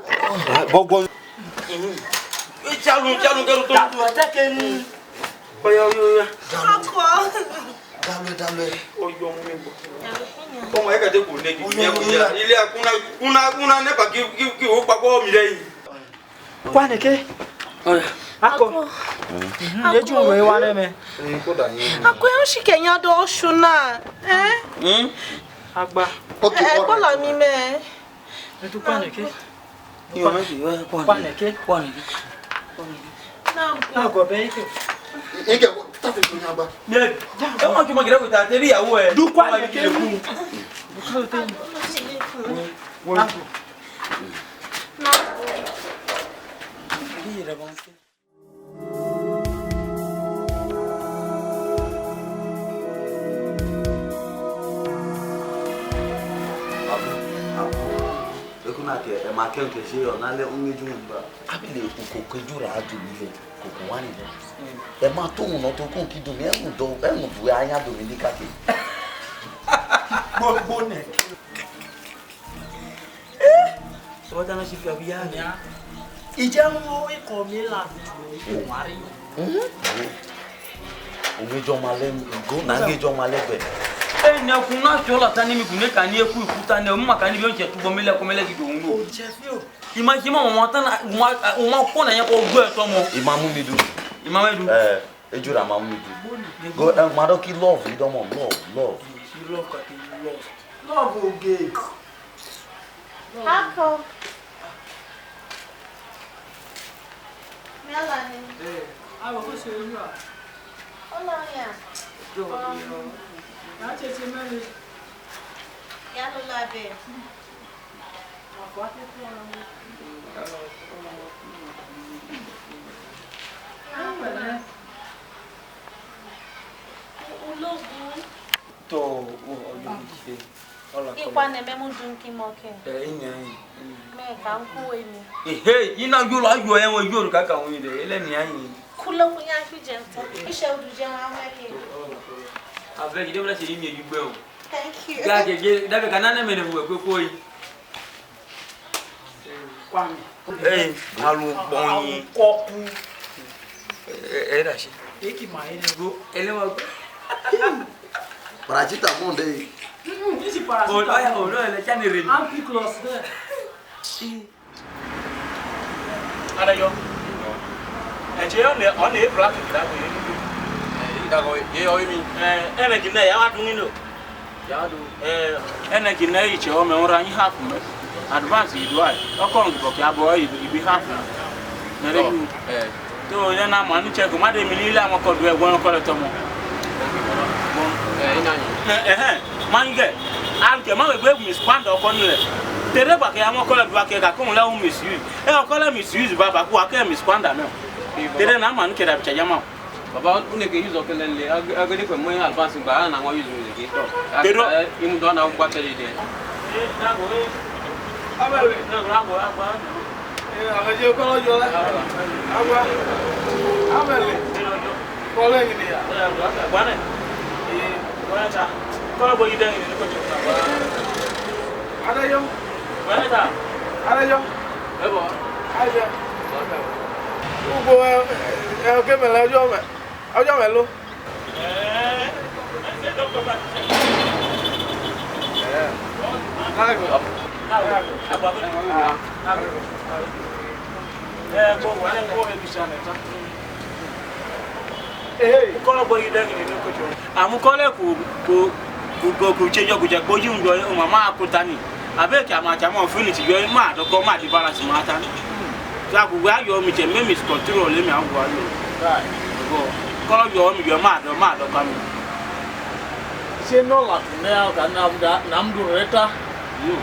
Gbogbo e chalu ke ru to atake ni yo ako dale. o yo mi bo o ma ye ka te ku ne ki mi ku ya ile kuna ne pa ki o pa ko mi le yi kwa neke ako eju we wa le me ako e shi kenya do shuna agba e bola mi me etu kwa neke yo me ki kwa neke na go be ike Ike ta fe ko nyaba. ne e mo ki mo gire ko ta te ri yawo e du kwa neke ku Ekuna ke e ma ken ke se yo na le unju mba. Abile ko jura adu mi le ko wani le. E ma to un to kun ki do mi e mu du anya do mi ka ke. bo ne so ta na si fi abiya ni ije mo iko mi la du o wari Omejo male go na ngejo male be. e ne ku na jo la ta ni mi ku ne ka ni eku ikuta ne o ma ka ni bi o je tubo mele ko mele ki do nwo o je fi o imagine mo ta na o ma ko na ye ko gbo e to mo Imamu mi du. imamedu Ejura mamu mi du. Go mado ki love, you don't want love. you love oge ako melani awo ko se ru a oloya na che che mele ya lo labe ulogun to o yo se Ikwa na eme mudun ki moke. yin Me ka nku emi. ina yo la yo en wo yo ka ka won de ele ni ayin Kula kunya fi jenta. Isha udu jema amali. Avec il devrait se dire mieux du beau. Thank you. Gage, dabe kanana mene bu koi. Kwame. Eh, malu bonyi. Koku. Dashi. Eki mai ne go. Elema. Parachita monde. Isi parachita. Oh, aya, oh, no, le chane reni. Ampiclos there. Ada yo. Je on est black là ko yini. Dago ye oyimi. Energy na ya watu ngino. Ya do. Energy na iche o me nra nyi half me. Advance you do I. O kon go ka boy you be half. Na re you. To ya na ma nu check ma de mi ni ile àwọn ko do egbon ko le to mo. Inani. Mange. An ke ma we gbe mi spand o ko ni le. Tere ba ke àwọn ko le do ake ka ko la o misuse. O ko le misuse baba ku ake mi spand na. Tere na ma nu ke da bi chama. Baba une ke use okelen le agade ko moy advance ba na ngo use le ke to. Pero imu do na ngwa tele de. Na go abale na go aba. Abaje ko lo yo la. Agwa. Abale. Ko le ni ya. Bwana. Bwana ta. Ko bo ide ni ko ta. Ada yo. Bwana ta. Ada yo. Ebo. Aja. Ugo ke me la yo me. Ojo me lo. Amukole ku chejo ku je boju ndo o mama akutani abeki amachama finish yo ma do ko ma di balance mata ni ja ku gba yo mi je me mis control le mi agwa yo right go ko yo mi yo ma do ka mi Se no la ne ga na mdu reta yo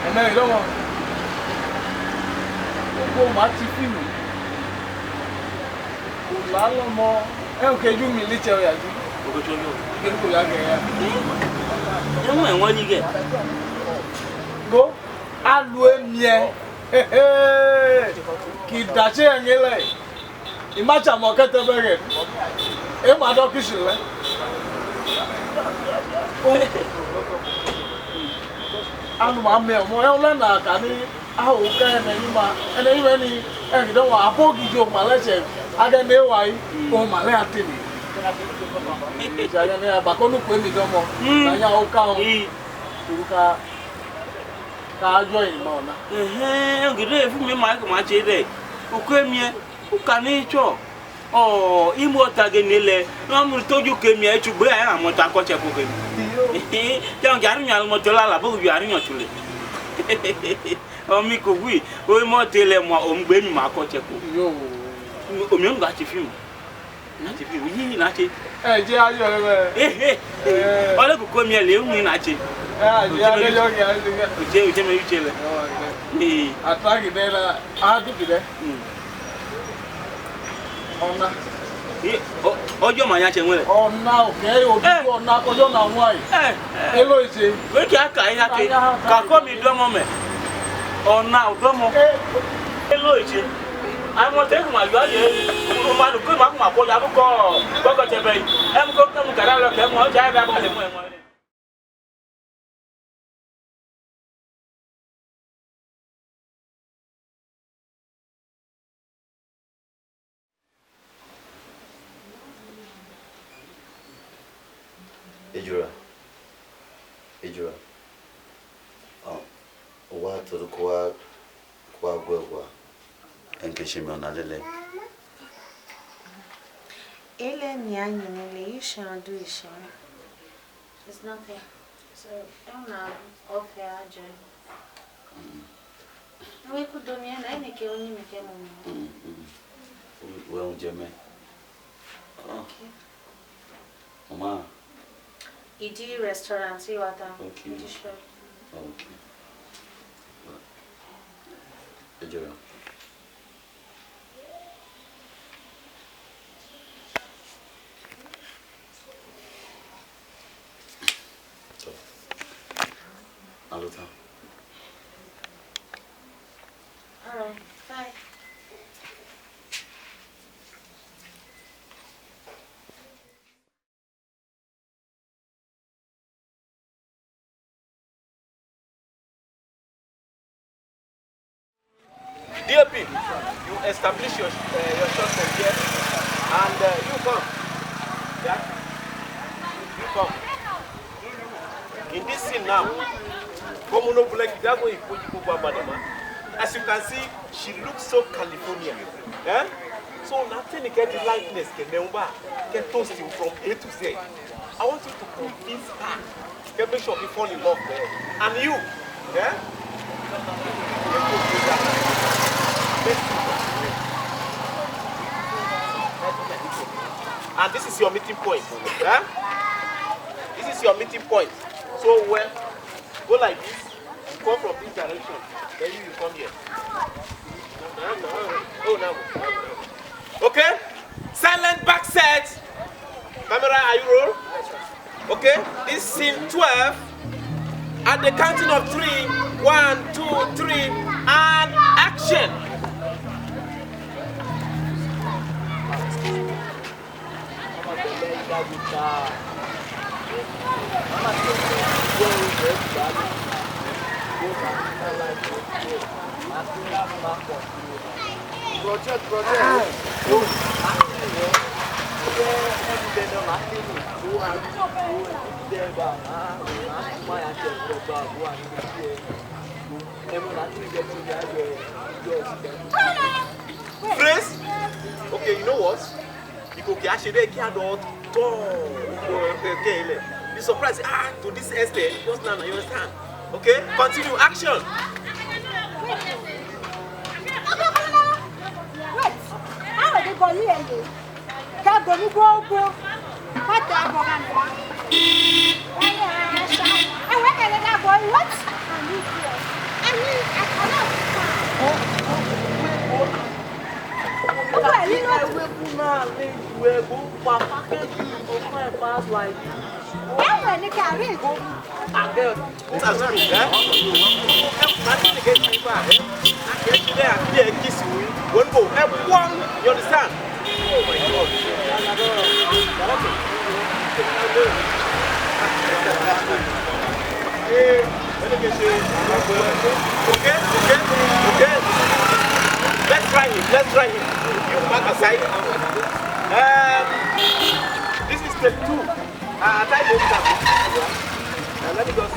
ene ro mo ko ma ti finu ko la lo mo e o ke ju mi li che o ya ju ko to yo ke ko ya ge ya e mo en woni ge go alu emie ki dache engele imacha mo kete bere e ma do kishile anu ma me mo e le na ka ni a o ka ene ni e do wa abogi jo ma leche aga me wa yi o ma le atini ja ya ne ba ko nu ko mi do mo na ya o ka o ka join mo na ngide fu mi ma che de o ko emie o ka ni cho oh imo tage nile no mu toju ke mi e chugbe ya mo ta ko che ko ke mi jang jaru nyal mo tola la bo yu ari nyotule o mi ko wi o mo tele mo o mgbe mi ma ko che ko yo o mi ngba ti film na ti film yi na ti je ayo re ole ko mi le wu na ti je ayo ya je me yu chele atagi de la a du de ona ojo ma ya che nwere ona o ke o du ona ko jo na wa yi elo ise we ki aka ya ke ka ko mi do mo me ona o do mo elo ise ai mo te ma yo ye o ma du ko ma ko ya ko che be em ko mu kara lo ke mo ja da ba le mo Ejura. Wa to kwa gwa. Enke shime ona lele. Ele ni anyi nile isha do isha. It's nothing. So I'm not okay aje. We could do me na ene ke oni me ke mo. We unje me. Okay. Mama. Iji restaurant si wata. Okay. Iji shop. Okay. Ejura. So. Aluta. All right. Bye. DOP, you establish your shot from here, and you come. Yeah? You come. In this scene now, as you can see, she looks so Californian. Eh? So nothing to get the likeness can toast you from A to Z. I want you to convince her. Can make sure you fall in love there. And you, yeah? And this is your meeting point. Yeah? This is your meeting point. So well, go like this, you come from this direction, then you come here. Oh, now. Okay? Silent back set. Camera, are you roll? Okay? This is scene 12. At the counting of 3, 1, 2, 3, and action. Project. Phrase? Okay, you know what? You go cash it, be surprised, to this extent, just now, you understand? Okay, continue, action. Wait, how are they going here? Can't go, go. What the hell? And where can I go? What? I cannot. You understand? Oh my God. Okay. Let's try him. You back aside. This is step 2. Let me just,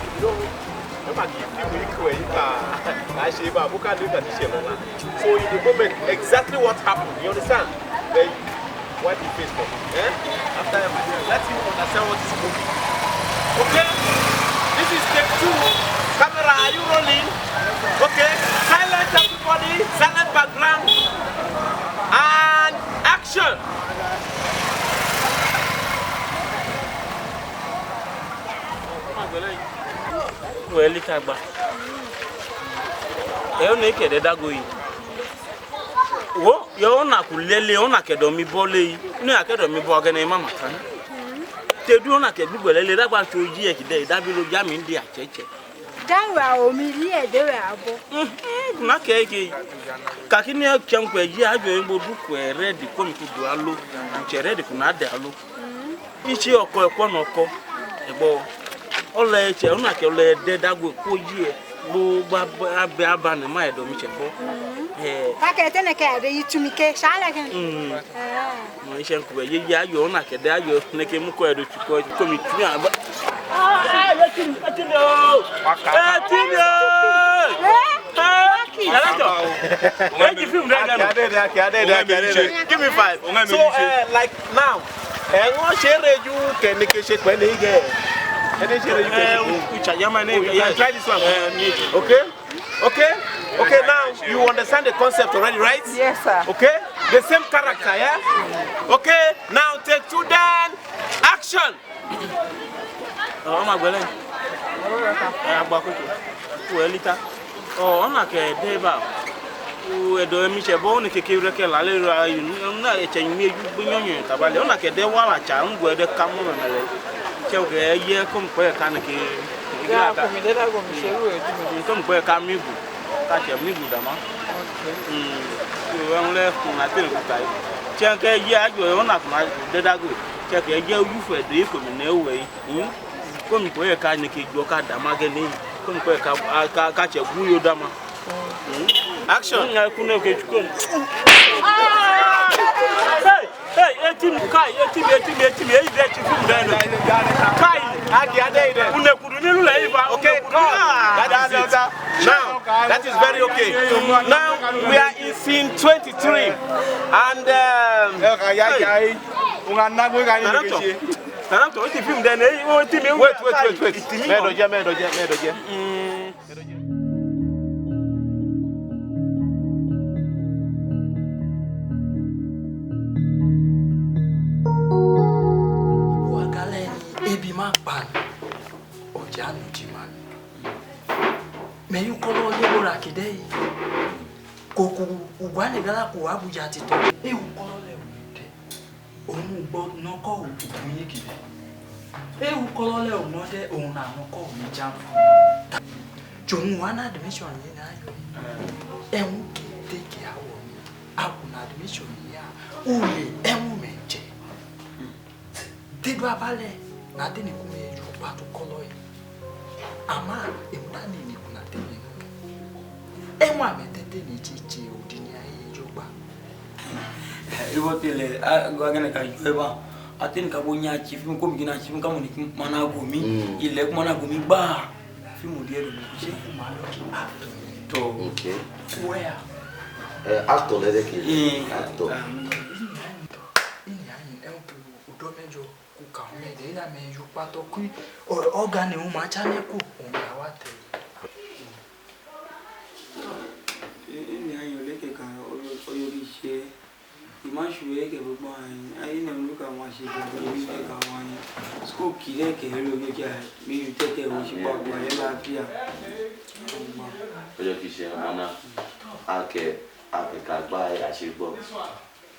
so in the moment, exactly what happened, you understand? Then wipe your face for me. After everything, let him understand what is moving. Okay? This is step 2. Camera, are you rolling? Okay? Silent everybody, silent background. And action! Well, it's a bad. You make it a go. You own a kulele, on academy volley, no academy bargain, Mamma. They do not get people a little about 2 years today. That will jam in the church. Dawa me here, they were abo. Nakeke. Kakinia camp where you are able to read the comic to allo, and read the Kunade allo. Each year, one or call a ball. All like a dead dog will go year. Bo Baban and my domicile. I can't carry to me, shall I? My shank, you own a cadre, you make him quite to come to me. Give me 5. So, like now, and what share you can make a shake when they get. And then you can try this one. Okay, now you understand the concept already, right? Yes, sir. Okay, the same character, yeah? Okay, now take 2 then. Action! Oh, my God. Oh, I'm not a deba. Who do Michel Bone, a cake, a lalera, you know, a chain me, you tabale, like a dewa, a charm where the camera. Okay, yeah, come where can I come where can you catch a migu dama? You left on a telephone. Check a year, you are not my dead. Check a year, you for a day from no way. Come where can you keep your cat damaging? Come where catch a bull dama. Action. Hey, etim kai, etim, e ide chifu mdeno. Kai, agi ade ide. Une kudunilu la iba. Okay, that is it. Now, that is very okay. Now, we are in scene 23. And, wait. Medoje. Me you call you go like day. Koku ugwane gala ko Abuja ti to. E u call le de. Ohun gbo no ko o yin kide. E u call le o no de ohun na no ko mi jam. Jomu wana admission ni na yo. Ehun ki take awo. Abu na admission ya. Ule ehun menje. Tidu abale na de ni kume ju pa to call yi. Ama emudani ni kuna tene no enwa metete ni chichi odini aye joba ibo tele go gane ka joba atin ka bonya chifu ko mi gina chifu ka mo ni mana gomi ile ko mana gomi ba fi mo die do se ma lo ki to Okay. where Actor le de ki. Actor. ini ayin e o do mejo ku ka me de na me ju pato ku organ e ma cha ne ku o ya wa te ni ayo le ke ka oyori se imashuwe ke gbogbo ayin na lu ka wa se gbogbo ni ke ka wa yin school ki le ke lo ni ke mi tete o si pa gba le la pia Ojo ki se mana ake Africa gba asegbo.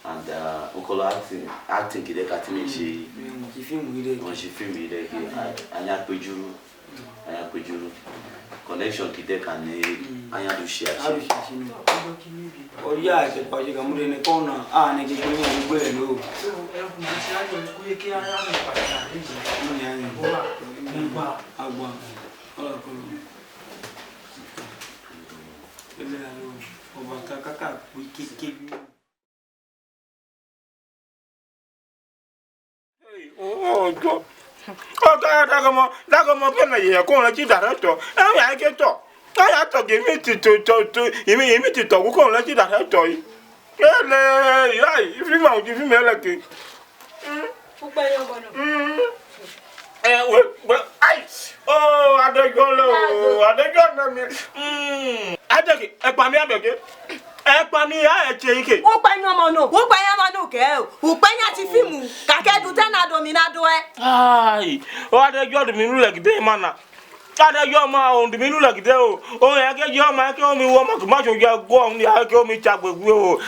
And Okolo acting kide ka ti mi se ki film ire won se film ire ki anya pejuru connection kide kan ni anya do share o ya se pa je ka mu ne ko na ne ke ni o gbe lo e ku ma se ajo ku ye ki ara mi pa ta ni ayin agba ala ko ele alo o ba kaka ke Oh, God. Dagomo, pena ye, ko la chi director. I get to. I have to give me to me to talk, ko la chi director. Ele, if you want, give me like it. Well, oh, I don't go me. I don't get a pammy abeke. E pa mi ya e che ike. Wo pa yan mo no ke o. Wo pa yan ti filmu. Ka ke du tana dominado e. Ai, o ade jo de mi nu le gide mana. Ade jo ma o de mi nu le gide o. O ya ke jo ma ke o mi wo ma so ja go ni ya ke o mi chagbegbe o.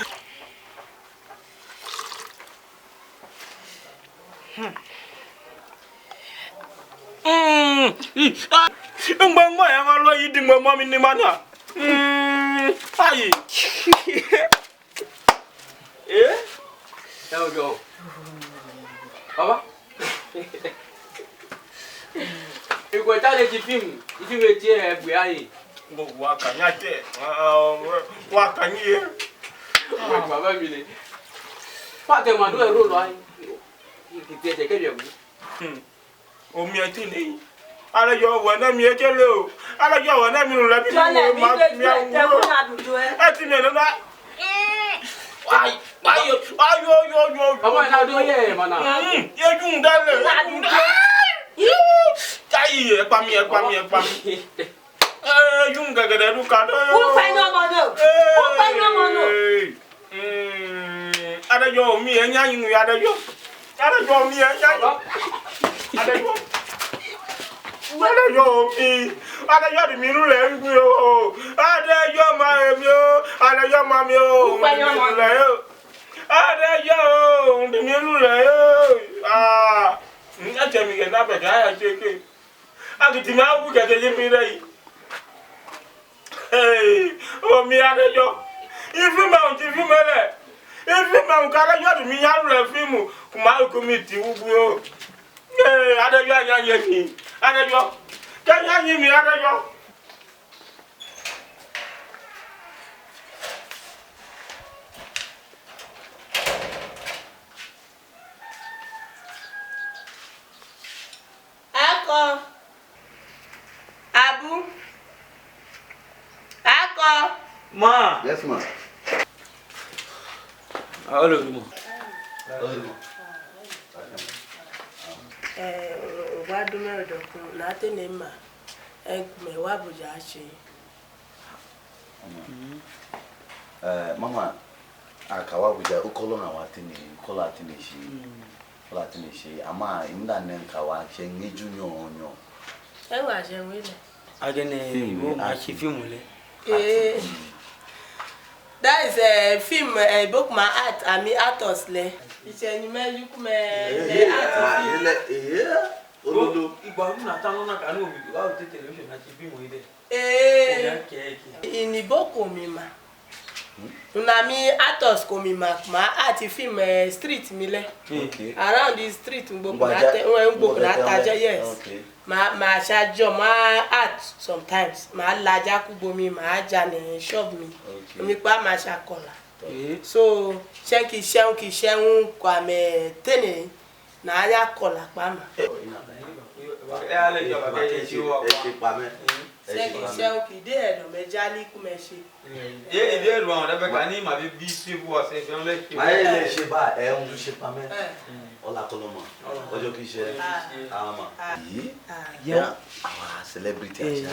Ngbo ya ma lo yi di mo mi ni mana. Ai. There we go. Baba. You go tell the film. If you wait here, we are here. Go walk on your day. Walk on here. Wait, Baba, really. What am I doing? Roll line. You get a carrier. O mi ati ni. Ala yo wa na mi ejele o. Ala yo wa na mi nu la bi ma mi awo. Ati me na. Ai, ayo. Baba na do here, mana. Ye jun dale. Ai, e pa mi. Jun gagada du ka do. Wo pa yan mo no. Ada yo mi enya yin ya ada yo. Ada yo mi enya. Ada yo. Ada yo di mi nu le ngu o. Ada yo ma mi o. Ada yo ma mi o. Ada yo di mi nu le o. Ah. Nja te mi na be ga ya cheke. Agiti ma bu ga ke mi re. Hey, o mi ada yo. Ifi mele. Ifi ma ka yo di mi ya re filmu. Kuma ko mi ti ugbu o. Ada yo anya mi. Ada yo. Kanya mi ada yo. Ma. Yes, ma. Hello, ma. Wa do me do ko na te ne ma. Me wa buja shi. Mama, akawa buja ukolo na watini, ukola atini shi. Ukola atini shi. Ama imda nenkawa shengi junyo onyo. Wa shenwele. Agene wo ma shi film le. That is a film, a book, my art, I mean, artist. It's a new man, you come in the book, Unami artist come ma art film street mile. Around the street, yes. Ma shajo ma art sometimes. Ma laja kubomi ma jane shop me. Mi pa ma shakola. So shenki sheun kwa me tene na aya kola pa ma. Shenki sheun ki de do me jali ku me she. Ide ru àwọn da ka ni ma be bi se bu o se fe le ki. Ma ele se ba un du se pa me. Ola koloma. Ojo ki se. Ama. Yeah. Celebrity.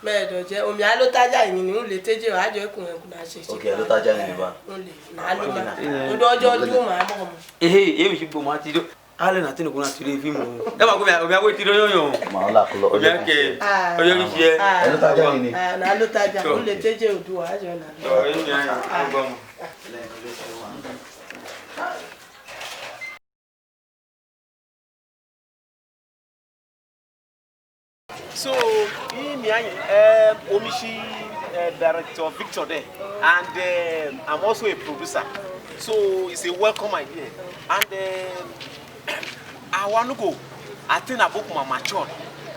Me do je omi alo taja yin ni un le teje wa jo ekun ekun na se. Okay, alo taja ni ba. Un le na lo ma. Do ojo du ma mo mo. E mi se bo ma ti do. Ale na tinu kuna ti re film o. E ma ko mi awo ti do yoyo. Ma ola kolo. Ojo ke. Ojo ki se. Alo taja ni. Na lo taja un le teje odu wa jo na. O yin ya go mo. So, Omishi director Victor there, and I'm also a producer. So it's a welcome idea. And I want to go. I think I book my mature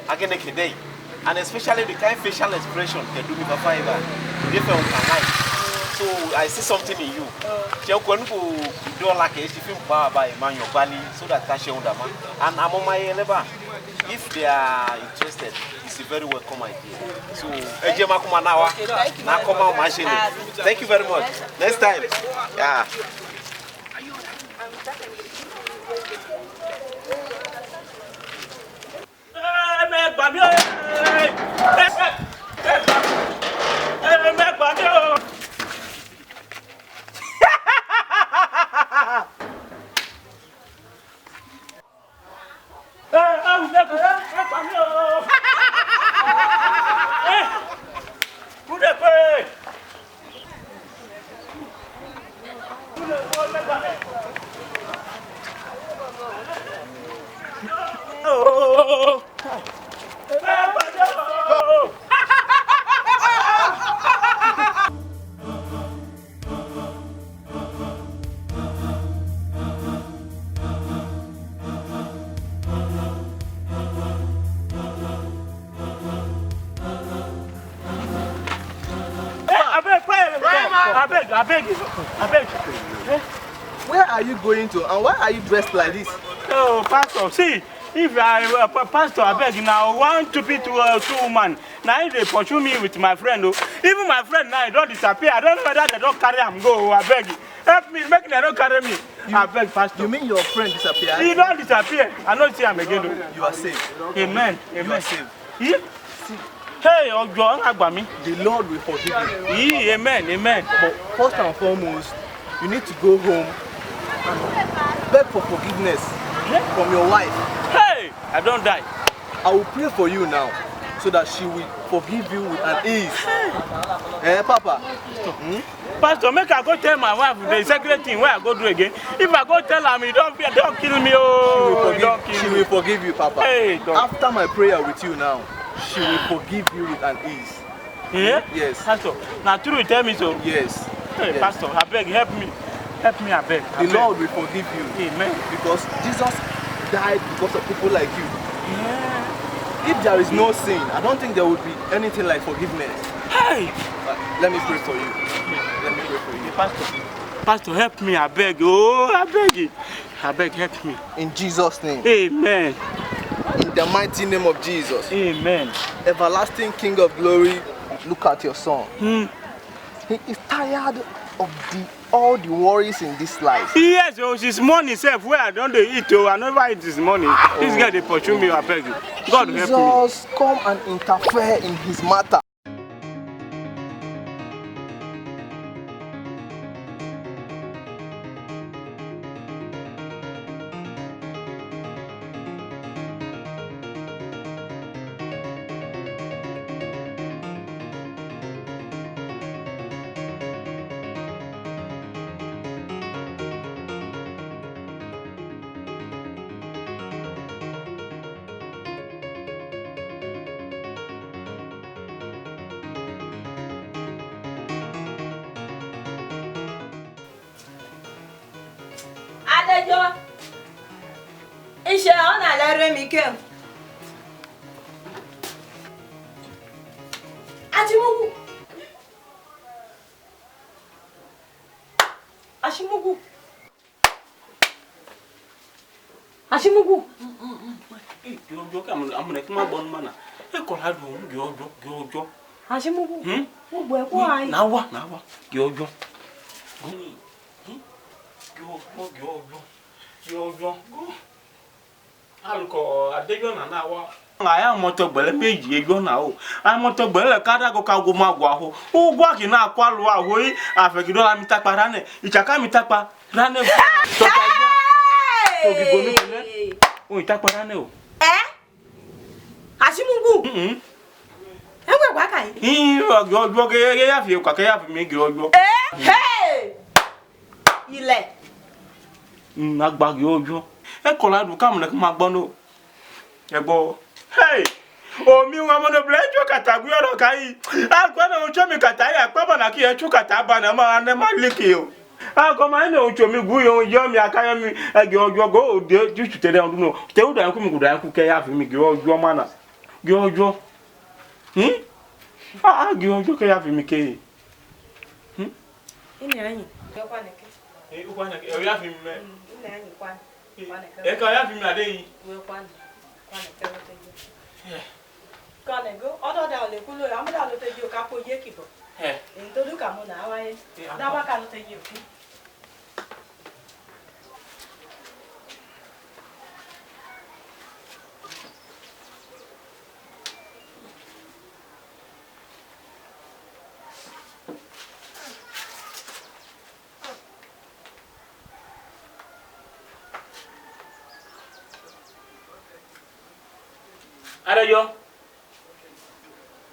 again today, and especially the kind of facial expression they do me for fiber. Different can like. So I see something in you. So that I show them, and I'm on my level. If they are interested, it's a very welcome idea. So, thank you very much. Next time. Yeah. I beg. Where are you going to, and why are you dressed like this? Oh, Pastor, see, if I Pastor, I beg now, one to be two woman. Now they pursue me with my friend. Oh. Even my friend now, don't disappear. I don't know whether they don't carry him. Go, I beg you. Help me, make them don't carry me. I beg, Pastor. You mean your friend disappeared? He don't disappear. I don't see him again. Though. You are safe. Amen. You are safe. Hey, oh God, the Lord will forgive you. Amen. But first and foremost, you need to go home and beg for forgiveness from your wife. Hey, I don't die. I will pray for you now so that she will forgive you with an ease. Papa? Pastor, make I go tell my wife the secret thing where I go do again. If I go tell her, don't kill me. Oh, she will forgive you, Papa. Hey, after my prayer with you now, she will forgive you with an ease. Yeah? Yes. Pastor, now true, tell me so. Yes. Hey, yes. Pastor, I beg, help me. Help me, I beg. The Lord will forgive you. Amen. Because Jesus died because of people like you. Yeah. If there is no sin, I don't think there would be anything like forgiveness. Hey! Let me pray for you. Let me pray for you. Pastor, help me, I beg. Oh, I beg you. I beg, help me. In Jesus' name. Amen. In the mighty name of Jesus. Amen. Everlasting King of glory, look at your son. He is tired of all the worries in this life. Yes, oh, his money self where I don't eat, oh, I never eat his money. This guy they pursue me, I beg you. God help me. Jesus, come and interfere in his matter. Adejo, iṣẹ́ ọ̀nà lẹ́rẹ́ mi kẹ́. Ajimugu. Ashimugu. Ashimugu. Gyojo amune kuma bon mana. E ko la do gyojo. Ashimugu. Ugbo e ko ai. Nawa. Gyojo. Gyojo. Alko adejo na wa. Aya moto gbele meji ejo na o. Aya moto gbele kada go ka go ma gwa ho. O gwa ki na kwa lu aho yi afekido la mi takpa rane. Ichaka mi takpa rane. To ka jo. To gi go mi kele. O itakpa rane o. Ashimugu. Egwe gwa kai. Gyojo ke ya fi o ka ke ya fi mi gyojo. Ile. Agba gyojo. E ko la du ka mo le ma gbon no. Ebo. Hey! Omi wa mo no blejo kata gwi oro kai. Akwa na uncho mi kata ya pa na ki e chu kata ba na ma liki o. Ako ma na uncho mi gwi yo mi aka yo mi ege ojo go de ju tere on no. Te u da ku mi guda ku ke ya fi mi ge ojo mana. Ge ojo. Ge ojo ke ya fi mi ke. Ini anyi. Yo kwa neke. U kwa neke. O ya fi mi me. Ini anyi kwa. E ka ya fi mi ade yi. We kwa. Kane go odo da le kulo ya mda lo teji o ka po ye kibo en to du ka mo na wa ye da ba ka lo teji o ki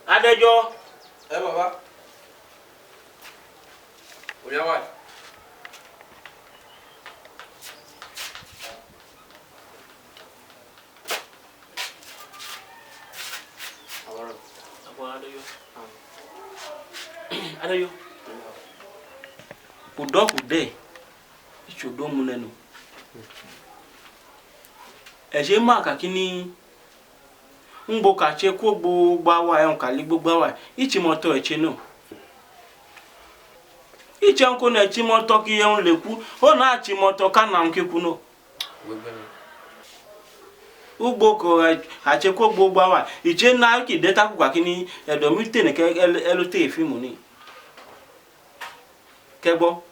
Adejo. Baba. Oya wa. Adejo. Udoku de. Ichodo mu nenu. Eje ma ka kini ngbo ka che ko gbogbo awa e nka li gbogbo awa ichi moto eche no ichi anko na echi moto ki ye un leku o na achi moto ka na nkeku no ugbo ko ache ko gbogbo awa ichi na ki data ku ka kini edo mi te ne ke elote fimu ni kegbo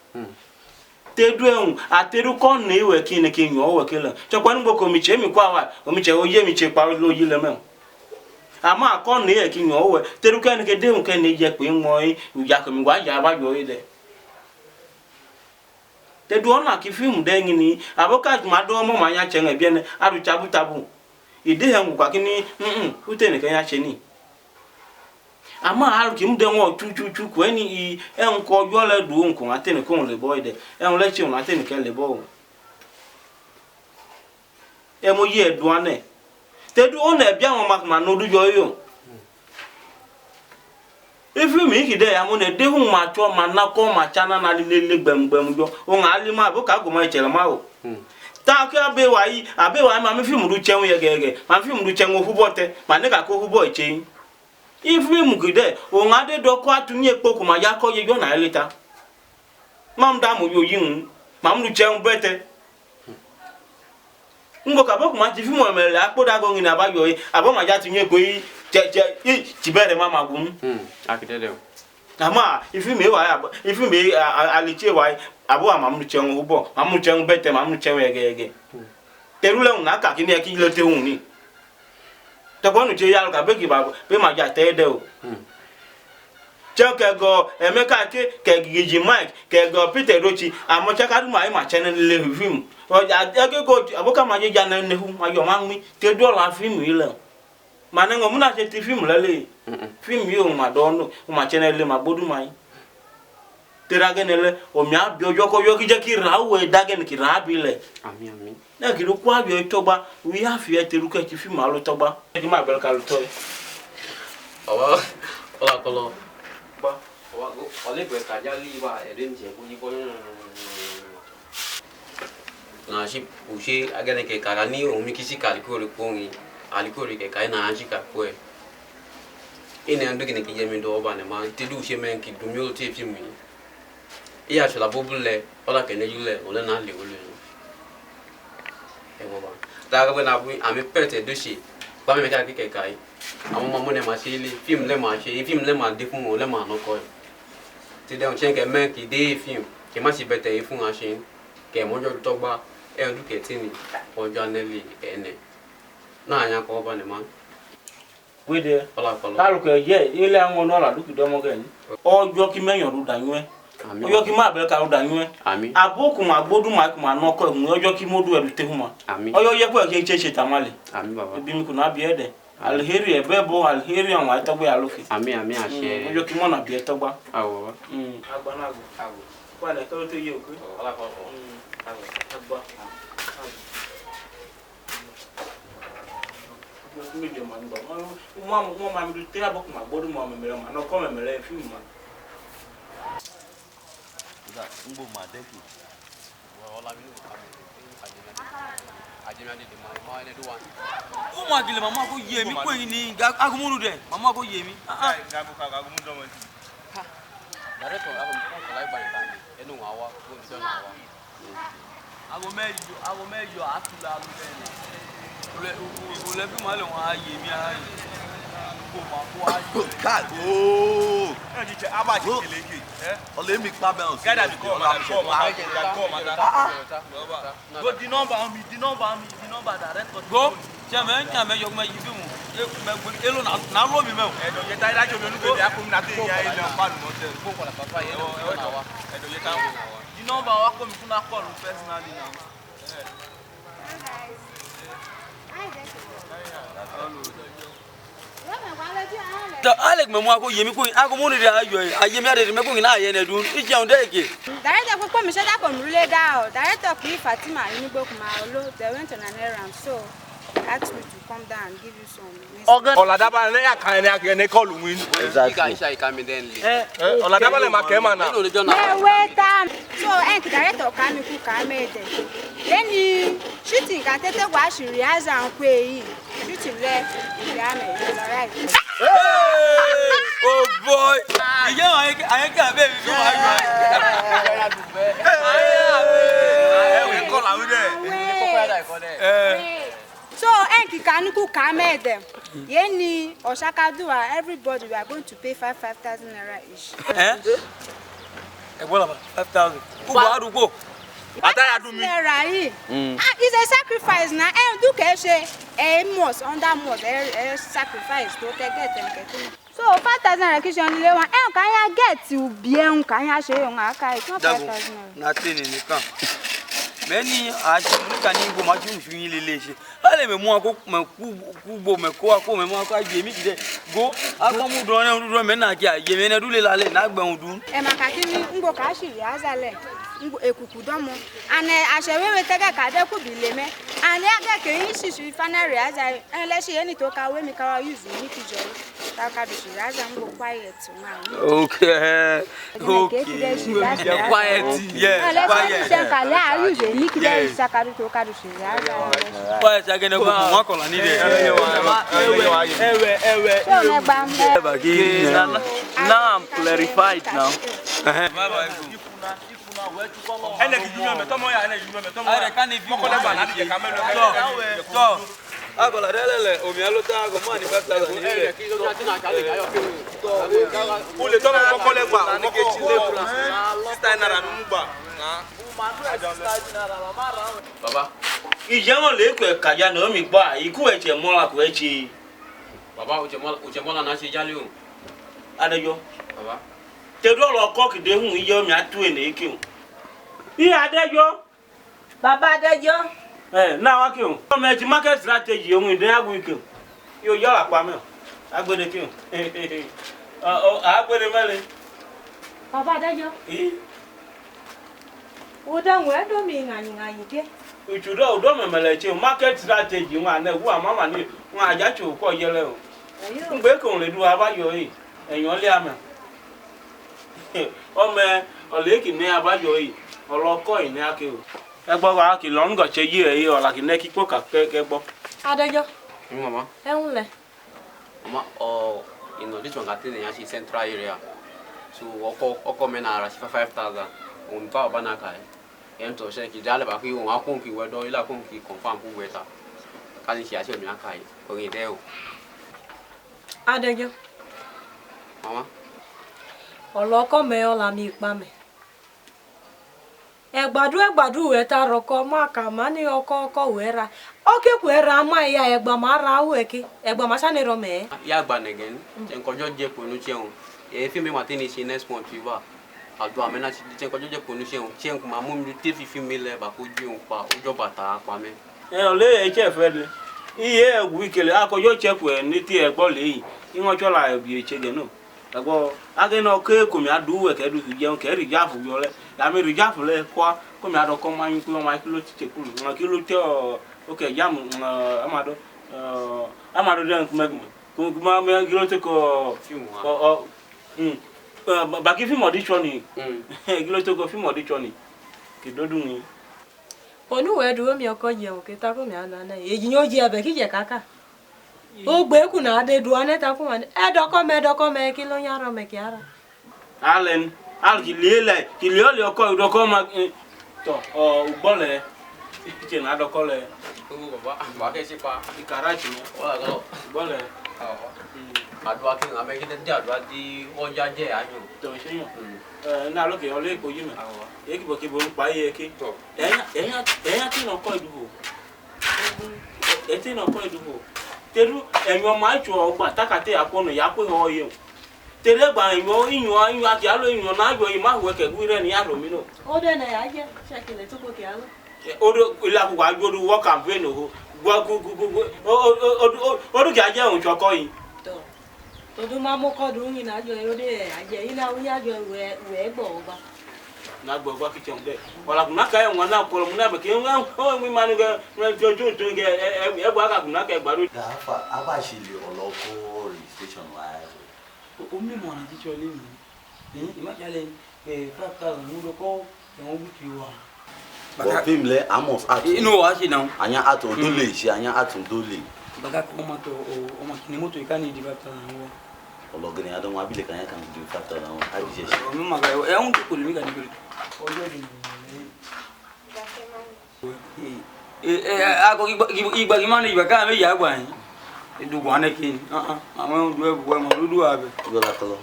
tedu ehun ateru ko na iwe ki ne ki yan o we kele chopo ngbo ko mi che mi kwa awa o mi che o ye mi che pa lo yi le me ama akọ na ye kinyo owe teruka ni ke de un ke ni je pe mo yi uja ko mi wa ja ba jo ide te do na ki film de ngini aboka ma do mo ma nya che nge bi ne adu chabu tabu ide he ngwa kini ute ne ke nya che ni ama aru ki mu de won chu ko ni e nko jo le du nko ate ne ko le boy de e un le chi un ate ne ke le bo e mo ye do ane tedu ona ebia won makma no du yo ifu mi ki de ya mo ne de hu ma cho ma na ko ma chana na lele gbemgbem jo o nga ali ma bo ka go ma chere ma o ta ka be wa yi ma mi fi mu du chen ye gege ma fi mu du chen ohu bote ma ne ka ko ohu boy chen ifu mi ki de o nga de do ko atu ni epo ko ma ya ko ye jo na eleta mam da mo yo yin ma mu du chen bete ngo ka boku ma ti fi mo mele apoda go ngina ba yo yi abo ma ja ti nye ko yi je ti bere mama gun akidede ama ifi me aliche wa abo amamu chen ubo mamu chen bete mamu chen ege terule un aka kini aki lo te un ni to ko nu che ya ka be ki ba be ma ja te de o cheke go emeka ke gigi mike ke go Peter Rochi amocha ka ma ma channel le film o ja go aboka ma je ja na nehu ma yo ma mi te do la film ile mana ngo muna che ti film le film yo ma do ma channel le ma bodu mai teragenele o mi abio joko yo ki je ki rawe dagen ki rabile ami na ki ru kwa bio toba wi afia te ru ka ti film alo toba ki ma bel ka lo to ola kolo ba go ole ko ka ja li wa eden je ko ni ko na shi ushi agane ke karani o mi kisi kali ko ko ngi ali ko ke kai na anji ka ko ine ando ke ke yemi do ba ne ma ti du she men ki du mi o ti fi mi iya shola bobule ola ke ne yule ole na le ole e mo ba da ga na bu ami pete do shi ba me ka ke kai àwọn ọmọ ne ma ṣe ile film le ma de fún o le ma no ko ti de on chen ke men ki de film ke ma si bete yi fún aṣin ke mo jo to gba e ndu ke ti ni ojo aneli ene na anya ko ba ne ma we de ola kolo ta lu ke ye ile àwọn no la du ki do mo ge ni ojo ki meyan ru danwe ojo ki ma be ka ru danwe ami aboku ma gbodu ma no ko mu ojo ki modu e te huma ami ojo ye ko ke che tamale ami baba bi mi ko na bi ede alheri ebebo alheri an wa tagbe alofi ami ase ojo ki mo na bi tagba awo agba na ago wa le ko to ye oku ola ko agba mi de man ba mo ma mi te abo ko ma gbodu mo me mere ma no ko me mere film ma da ngbo ma de ki ola mi ajina de ma ene do wa o ma gile mama ko ye mi ko ni agumunu de mama ko ye mi ga ko ka agumunu do mo ti ha dare to ko lai ba ni enu wa wa ko do na wa ago mejo atula lu de le bi ma le wa ye mi ara ko ma ko ayo ka o e ji che aba ji keleke ole mi pa be on get that call go the number direct go cheme nyame yo ma yibi mu elo na ro mi me e do ye ta dajo mi nu be akumi na te ya ile pa lu mo te ko ko la papa ye na wa e do ye ta the number wa ko mi kuna call personally now da Alec me mo ko yemi ko ago mo ni da ayo ayemi ade me ko na aye na dun ije on de ke Director Popo mi ṣẹ̀dá kon rule da o. Director Queen Fatima Inigbo kuma olo they went on an errand so he asked me to come down and give you some. Oladaba le ya kan ni agene call win. Exactly. Isha ikami den le. Oladaba le ma ke ma na. Wait time. So director ka mi ku ka me de. Then he shooting ka tete wa shiri aza nku eyi. Shooting le ya me right. Oh boy. Iye aye ka be mi so ayo. We call am there. So Kikanuku Kamede. Yeni Oshakadua, everybody we are going to pay 5,000 naira each. What about 5,000? Who go go? It's a sacrifice now. And do a must under must a sacrifice to get them. So 5,000 naira kishi only one. And can you get to bien? Can you show you? It's not 5,000 naira. Nothing in the camp. Many are can go much in relation. Ale me mo ko me kubo me ko ako me mo aka je mi de go akamu do me na kia je me na dule la le na gba odun e maka kini ngbo ka shiri azale ngbo ekuku domo ane asewewe tege ka de ku bile me ane aga ke yin shishi fanare azale ele se eni to ka we mi ka use mi ki jo ta ka bi shiri azale ngbo quiet ma okay quiet yes quiet se ka la use mi ki de sakaru to ka bi shiri azale quiet agene ko mo ko la ni de ewe now I'm clarified now Agola lele omi alota go ma ni 5000 ni le. Ki lo ja ti na kale ga yo ke. O le to mo ko le gba o mo ko chi le plus. Sister naira nu gba. Na. Baba. Ijamo le ku e kaja na mi gba iku e che mo la ku e chi. Baba o che mo la na se jale o. Adejo. Baba. Te do lo ko kide hun iye mi atu e ne ki o. Bi Adejo. Baba Adejo. Na wa ki o. O me ti market strategy ohun ide agu ki o. Yo yara pa me o. Agbede ki o. Agbede mele. Baba Adejo. Uda ngwe do mi ngani ke. Uchudo udo memele che market strategy nwa na wu amama ni nwa aja chu ko yele o. Ngbe ko le du abayo yi. Eyan le ama. O me ole ki ne abayo yi. Oloko yi ni ake o. Egbo wa ki lo ngo che yi e ola ki ne ki po ka ke gbo. Adejo. Mama. Enle. Mama this one got in the central area. So oko me na ra 5000. On pa bana kai. Ento se ki jale ba ki won akon ki wedo ila kon ki confirm ku weta. Ka ni si ase mi akai. Ko ri de o. Adejo. Mama. Oloko me ola mi pa me. Egbadu weta roko maka mani oko wera. Oke kwera ma ya egba mara weke. Egba ma sha ne ro me. Ya gba negen. Enko jo je ponu cheun. E fi me matini si next month wa. Ado amena si je enko jo je ponu cheun. Cheun ku ma mu mi te fi mi le ba ko ji un pa ojo bata pa me. Ole e che fe de. Iye egwu ikele akojo cheku e ni ti egbo le yi. Iwon chola bi e chege no. Egbo age no ke ko mi adu we ke du je on ke ri jafu yo le. Ya mi ri jafu le kwa ko mi ado ko ma yin ku ma kilo ti cheku. Ma kilo te okay jam amado den ku ma me kilo te ko ba ki film audition ni. Kilo te ko film audition ni. Ki dodun ni. Onu we du mi oko je o ke ta ko mi ana na. Eji yo je abe ki je kaka. O gbe ku na ade du ane ta ku ma. Doko me ki lo yaro me ki ara. Allen al ki le le oko doko ma to ugbole ti na doko le. O baba ba ke se pa Ikarachi ni. Wala go. Ugbole. Adwa ki na me ki de adwa di oja je ayo. To se yan. Na lo ke ole ko yi me. E ki bo pa ye ki. To. Eyan ti no ko idubo. E ti no ko idubo. Teru enyo ma chu ogba takate akono ya pe ho ye. Tere gba enyo ati alo enyo na ajo yi ma we ke gure ni aro mi no. O de na ya je shekele to ko ki alo. Odo ila ku wa jodu work campaign o. Gwa odo ki aje un choko yi. To. Odo ma mo ko du yin na ajo yo de aje yin na wi ajo we gbo ba. Na gbo gwa kitchen de. Ola ku na ka en na ko mu na be ki o mi manu ge jojo to ge e gbo aka ku na ka gbaro. Da afa abashile oloko registration wa. O mi mo na ti chole mi. Imagine 5000 mu do ko e won buti wa. But film le amos art. Inu wa shi now. Anya art odole shi anya art odole. Baga ko moto o ma kini moto ikani di 5000 wo. Ologene adon wa bile kan kan do 5000 won. Abi je shi. O mi maga e won to ko mi kan ni. Ojo di. Ako igba ki manu igba ka me ya gba yin. Edu gwa na kin. Awon du e bu mo dudu abe. Gola kolo.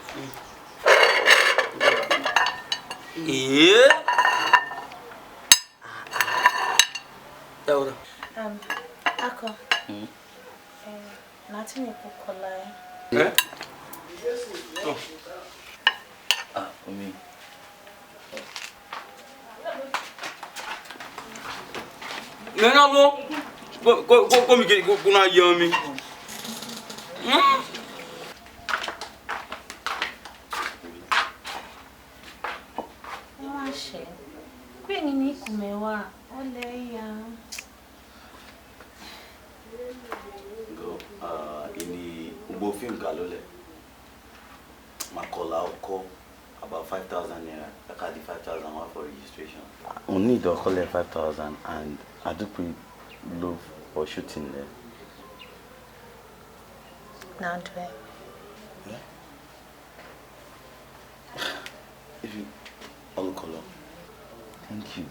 Daura. Ako. Nothing you could call For me. Nena lo. Ko mi ke ko na yo mi. Washe. Kwenye ni kumewa. Ole ya. Ini ugbo film galole. Makola oko about 5,000 naira. I got the 5,000 one for registration. We need to call 5,000 and I do put love for shooting there. Now do it. Yeah? If you all color. Thank you.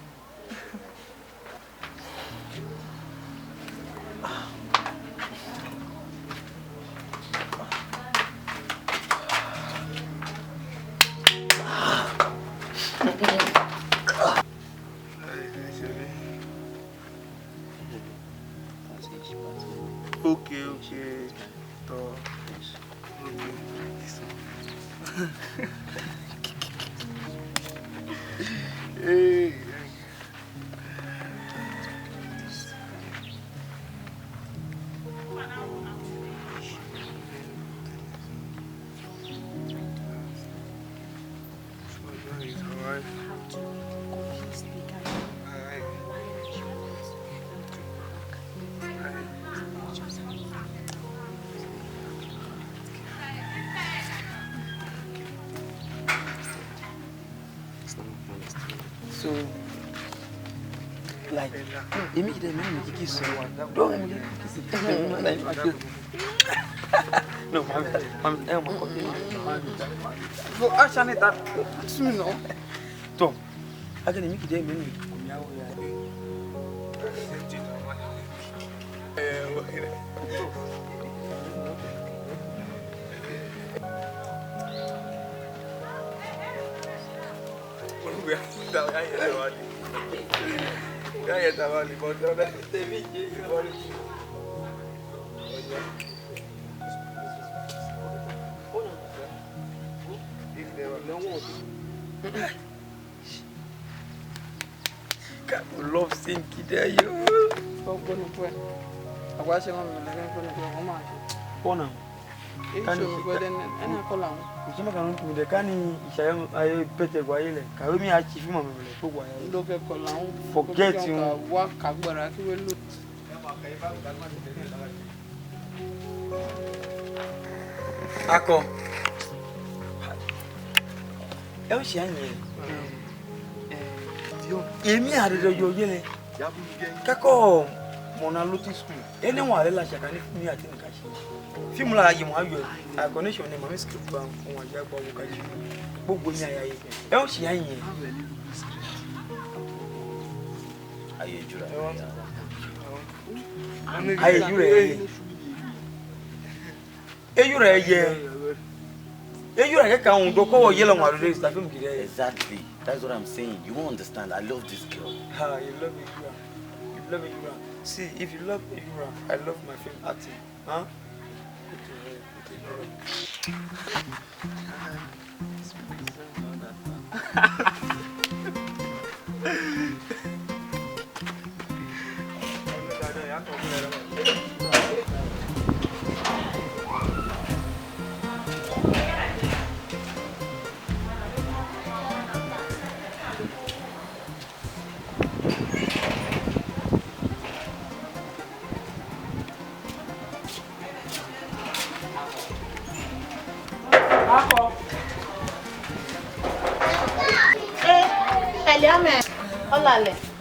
She to hey. So, like, immediately you kiss someone. Don't kiss it. No, I'm no, actually, that soon, no. Tom, I can make it a minute. Love sinky there, you. I watch him on the can you go then and I call him? Some can the canny, I better while. Can we achieve him on the look at Colon? Forget you walk up where I will look. Ako. Eu shanye. Emi arere yo yele. Kako mona luti school. Ene wa lela shakani fumi ati nkashi. Film la yi mo ayo. A connection ni mama script ban won ja gbo wo kaji. Gbogbo ni ayaye. Eu shanye. Aye jura. Aye jura. Eyura can go yellow one race that film. Exactly. That's what I'm saying. You won't understand. I love this girl. Ah, you love Eyura. You love Eyura. See, if you love Eyura, I love my film acting. Huh?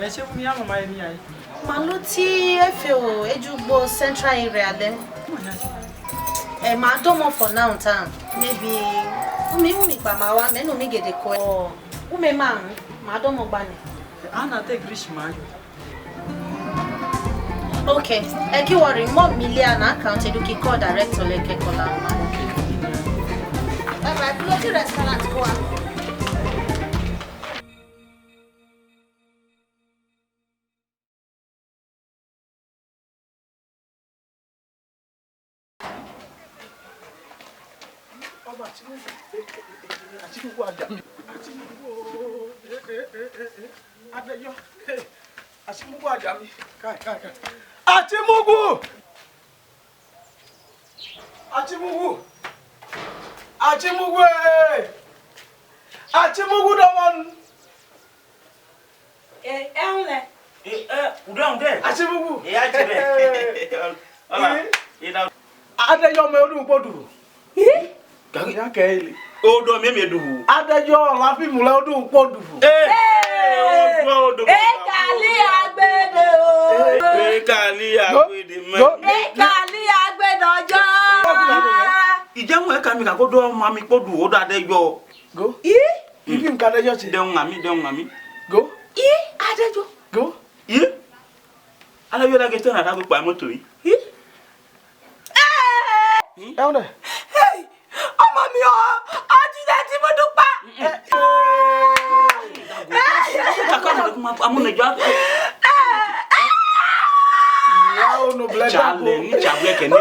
She will be my eye. Maluti Efio, Ejugbo Central area then. Madomo for now time. Maybe umi Bamawa, men umi get the coin. Ume man, Madomo Bani. Anna take rich man. Okay, Eki worry more million account eduki call director like Kola. Alright, bloody restaurant go on. Odo me do. Adájọ́ la fi mula odun podu. Odo. Kali agbede o. Kali agbede me. Kali agbede ojo. Ijeun e ka mi ka ko do ma mi podu odo adejo. Go. Ibi nkan adejo ti. De ngami. Go. Adejo. Go. Ala yo la ke tana da pa moto yi. Eunde. Ọmọ mi o, ọdún tí mo dupa. Ya o no bleda ko. Chale ni chabwe ke ni.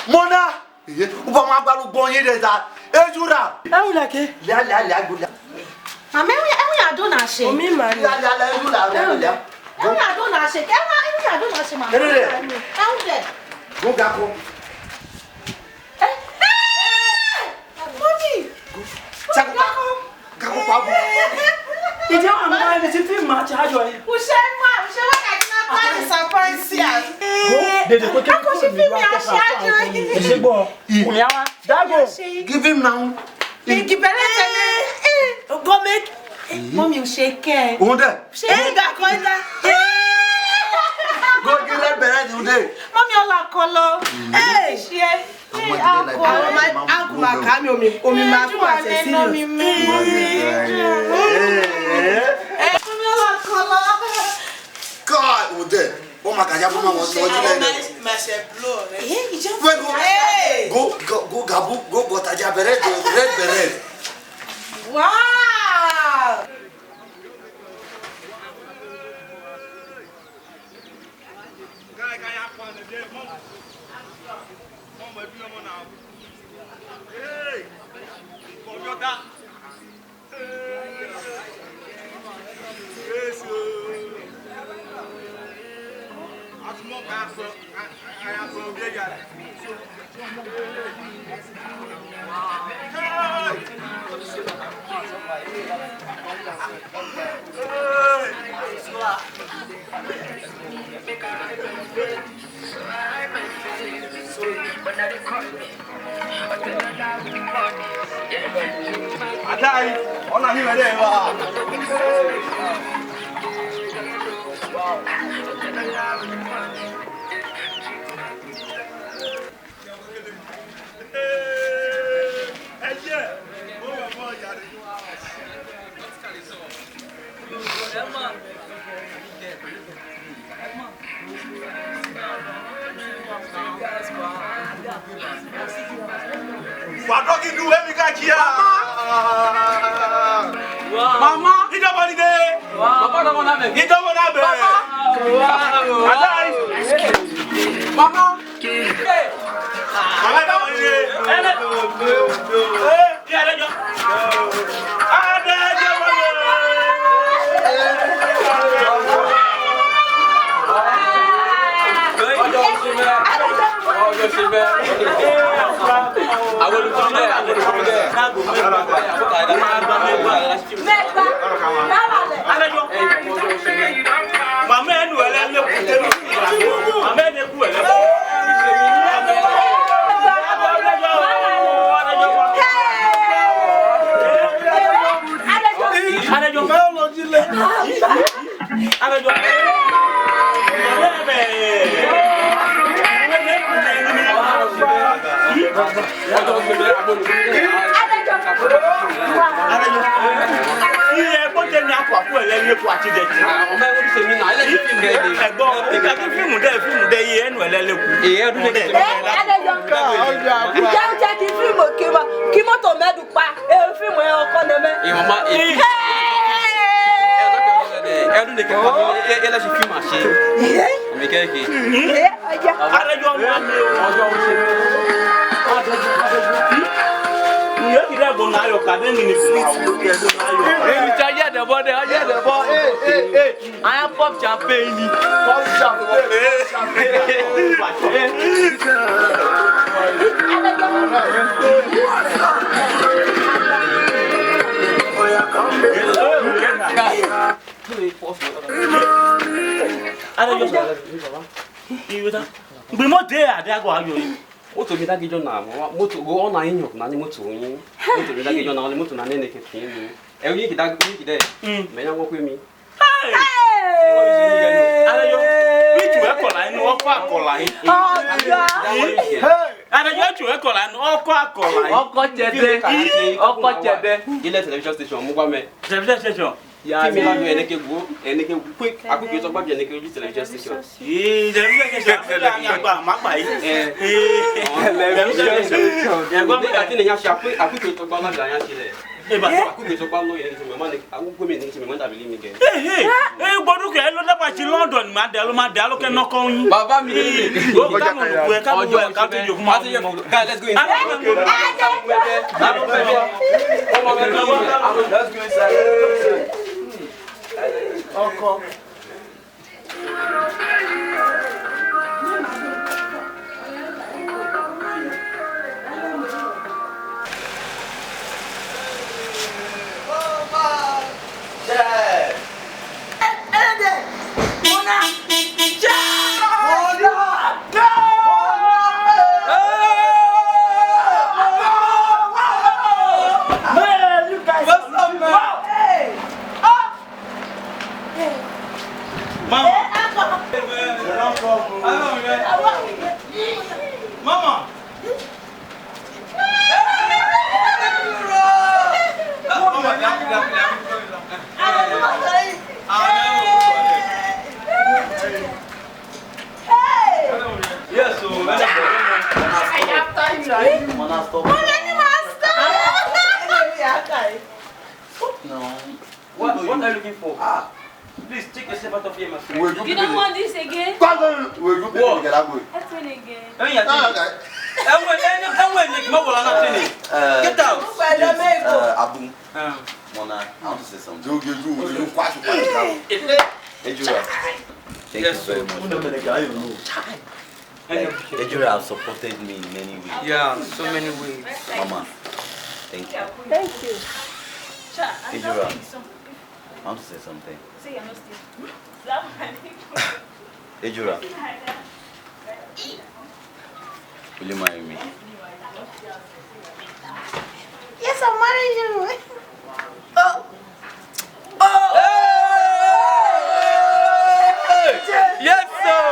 Mona! Uba ma balu bonye de za. Ejura. Ewula ke? La guda. Mama, ewu ya do na she. Omi ma ni. La ejura. Ewu ya do na she. Ewu ya do na she mama. Ewu de. Go gako. Mommy. Chako gako pabu. Ije wa ma ni ti fi ma charge yi. O se wa ka na pa disappoint ya. Dede ko ke ko si fi mi asiajo yi. Ese gbo. Kunyawa. Dago. Give him now. Pinky Pelete. Go make. Mommy o shake. Onde? Shake ga ko ida. Go give that beret onde. Mommy o la kolo. Eh, share. Aku makami omi ma ku ase serious. God, onde? O makaja bu ma won jile ne. Ma se blow. Go gabu go botaja beret red beret. Wow! Adai, ona ni wele wa. Wadoki du emi ka kia. Mama, idobo ni de. Baba do mo na be. Idobo na be. Adai. Mama. Mama do ni de. Ya le jo. Ada jo mo. Fíìmù dẹ́ enu elele ku. Edu ne ke. Adejo. Ìjà ń jẹ́ kí fíìmù kí mọ́tò mẹ́dùn pa fíìmù ẹ̀ ọkọ ni mẹ́. Mama. Edu ne ke. Ela se filma se. Me quer que. Adejo mo mi o. Ojo o se. Yo kira go na yo ka den ni fún àwọn ke do na yo. Mi cha ye de bo de, ye de bo. I am pop champagne ni. Pop Gbe mo de ade ago ayo yi. Moto mi dagi jona moto go on na yin na ni moto yin. Moto mi dagi jona moto na nene ke tin ni. E yin ki dagi ki de. Me yan wo pe mi. Adejo, mi tu e kola inu oko akola yin. Adejo tu e kola inu oko akola yin. Oko chede. Ile television station mo gba me. Television station. Ya mi la do eneke quick akuke to gba bi eneke oju television station. Television station ya gba ma gba yi. Television station. Ya gba me ati ne ya sha pe akuke to gba la ga yan sile. Akuke to gba lo yen ti me ma ne akuko mi ni ti me ma da bi mi ge. Gbodu ke lo da pa ti London ma da lo ke noko yin. Baba mi ni. Go ka mo bu e ka mo ka to jo ma. Guys, let's go inside. Let's go inside. Uncle. What are you looking for? Please take yourself out of here, my friend. You don't want this again? What? That's one again. Get out. Abu. Mona, I want to say something. You quite Ejura. Thank you very much. Ejura has supported me in many ways. Yeah, so many ways. Mama, thank you. Thank you. Ejura, I want to say something. Say you're not still. Ejura, will you marry me? Yes, I'm marrying you. Yes, sir.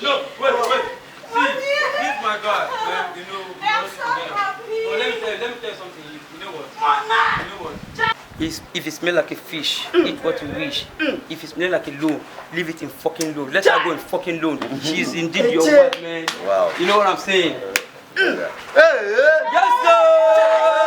No, wait. See, this my God. You know, let me tell you something. You know what? If it smells like a fish, eat what you wish. If it smells like a loan, leave it in fucking loan. Let her go in fucking loan. She is indeed your wife, man. Wow. You know what I'm saying? Hey! Yes, sir.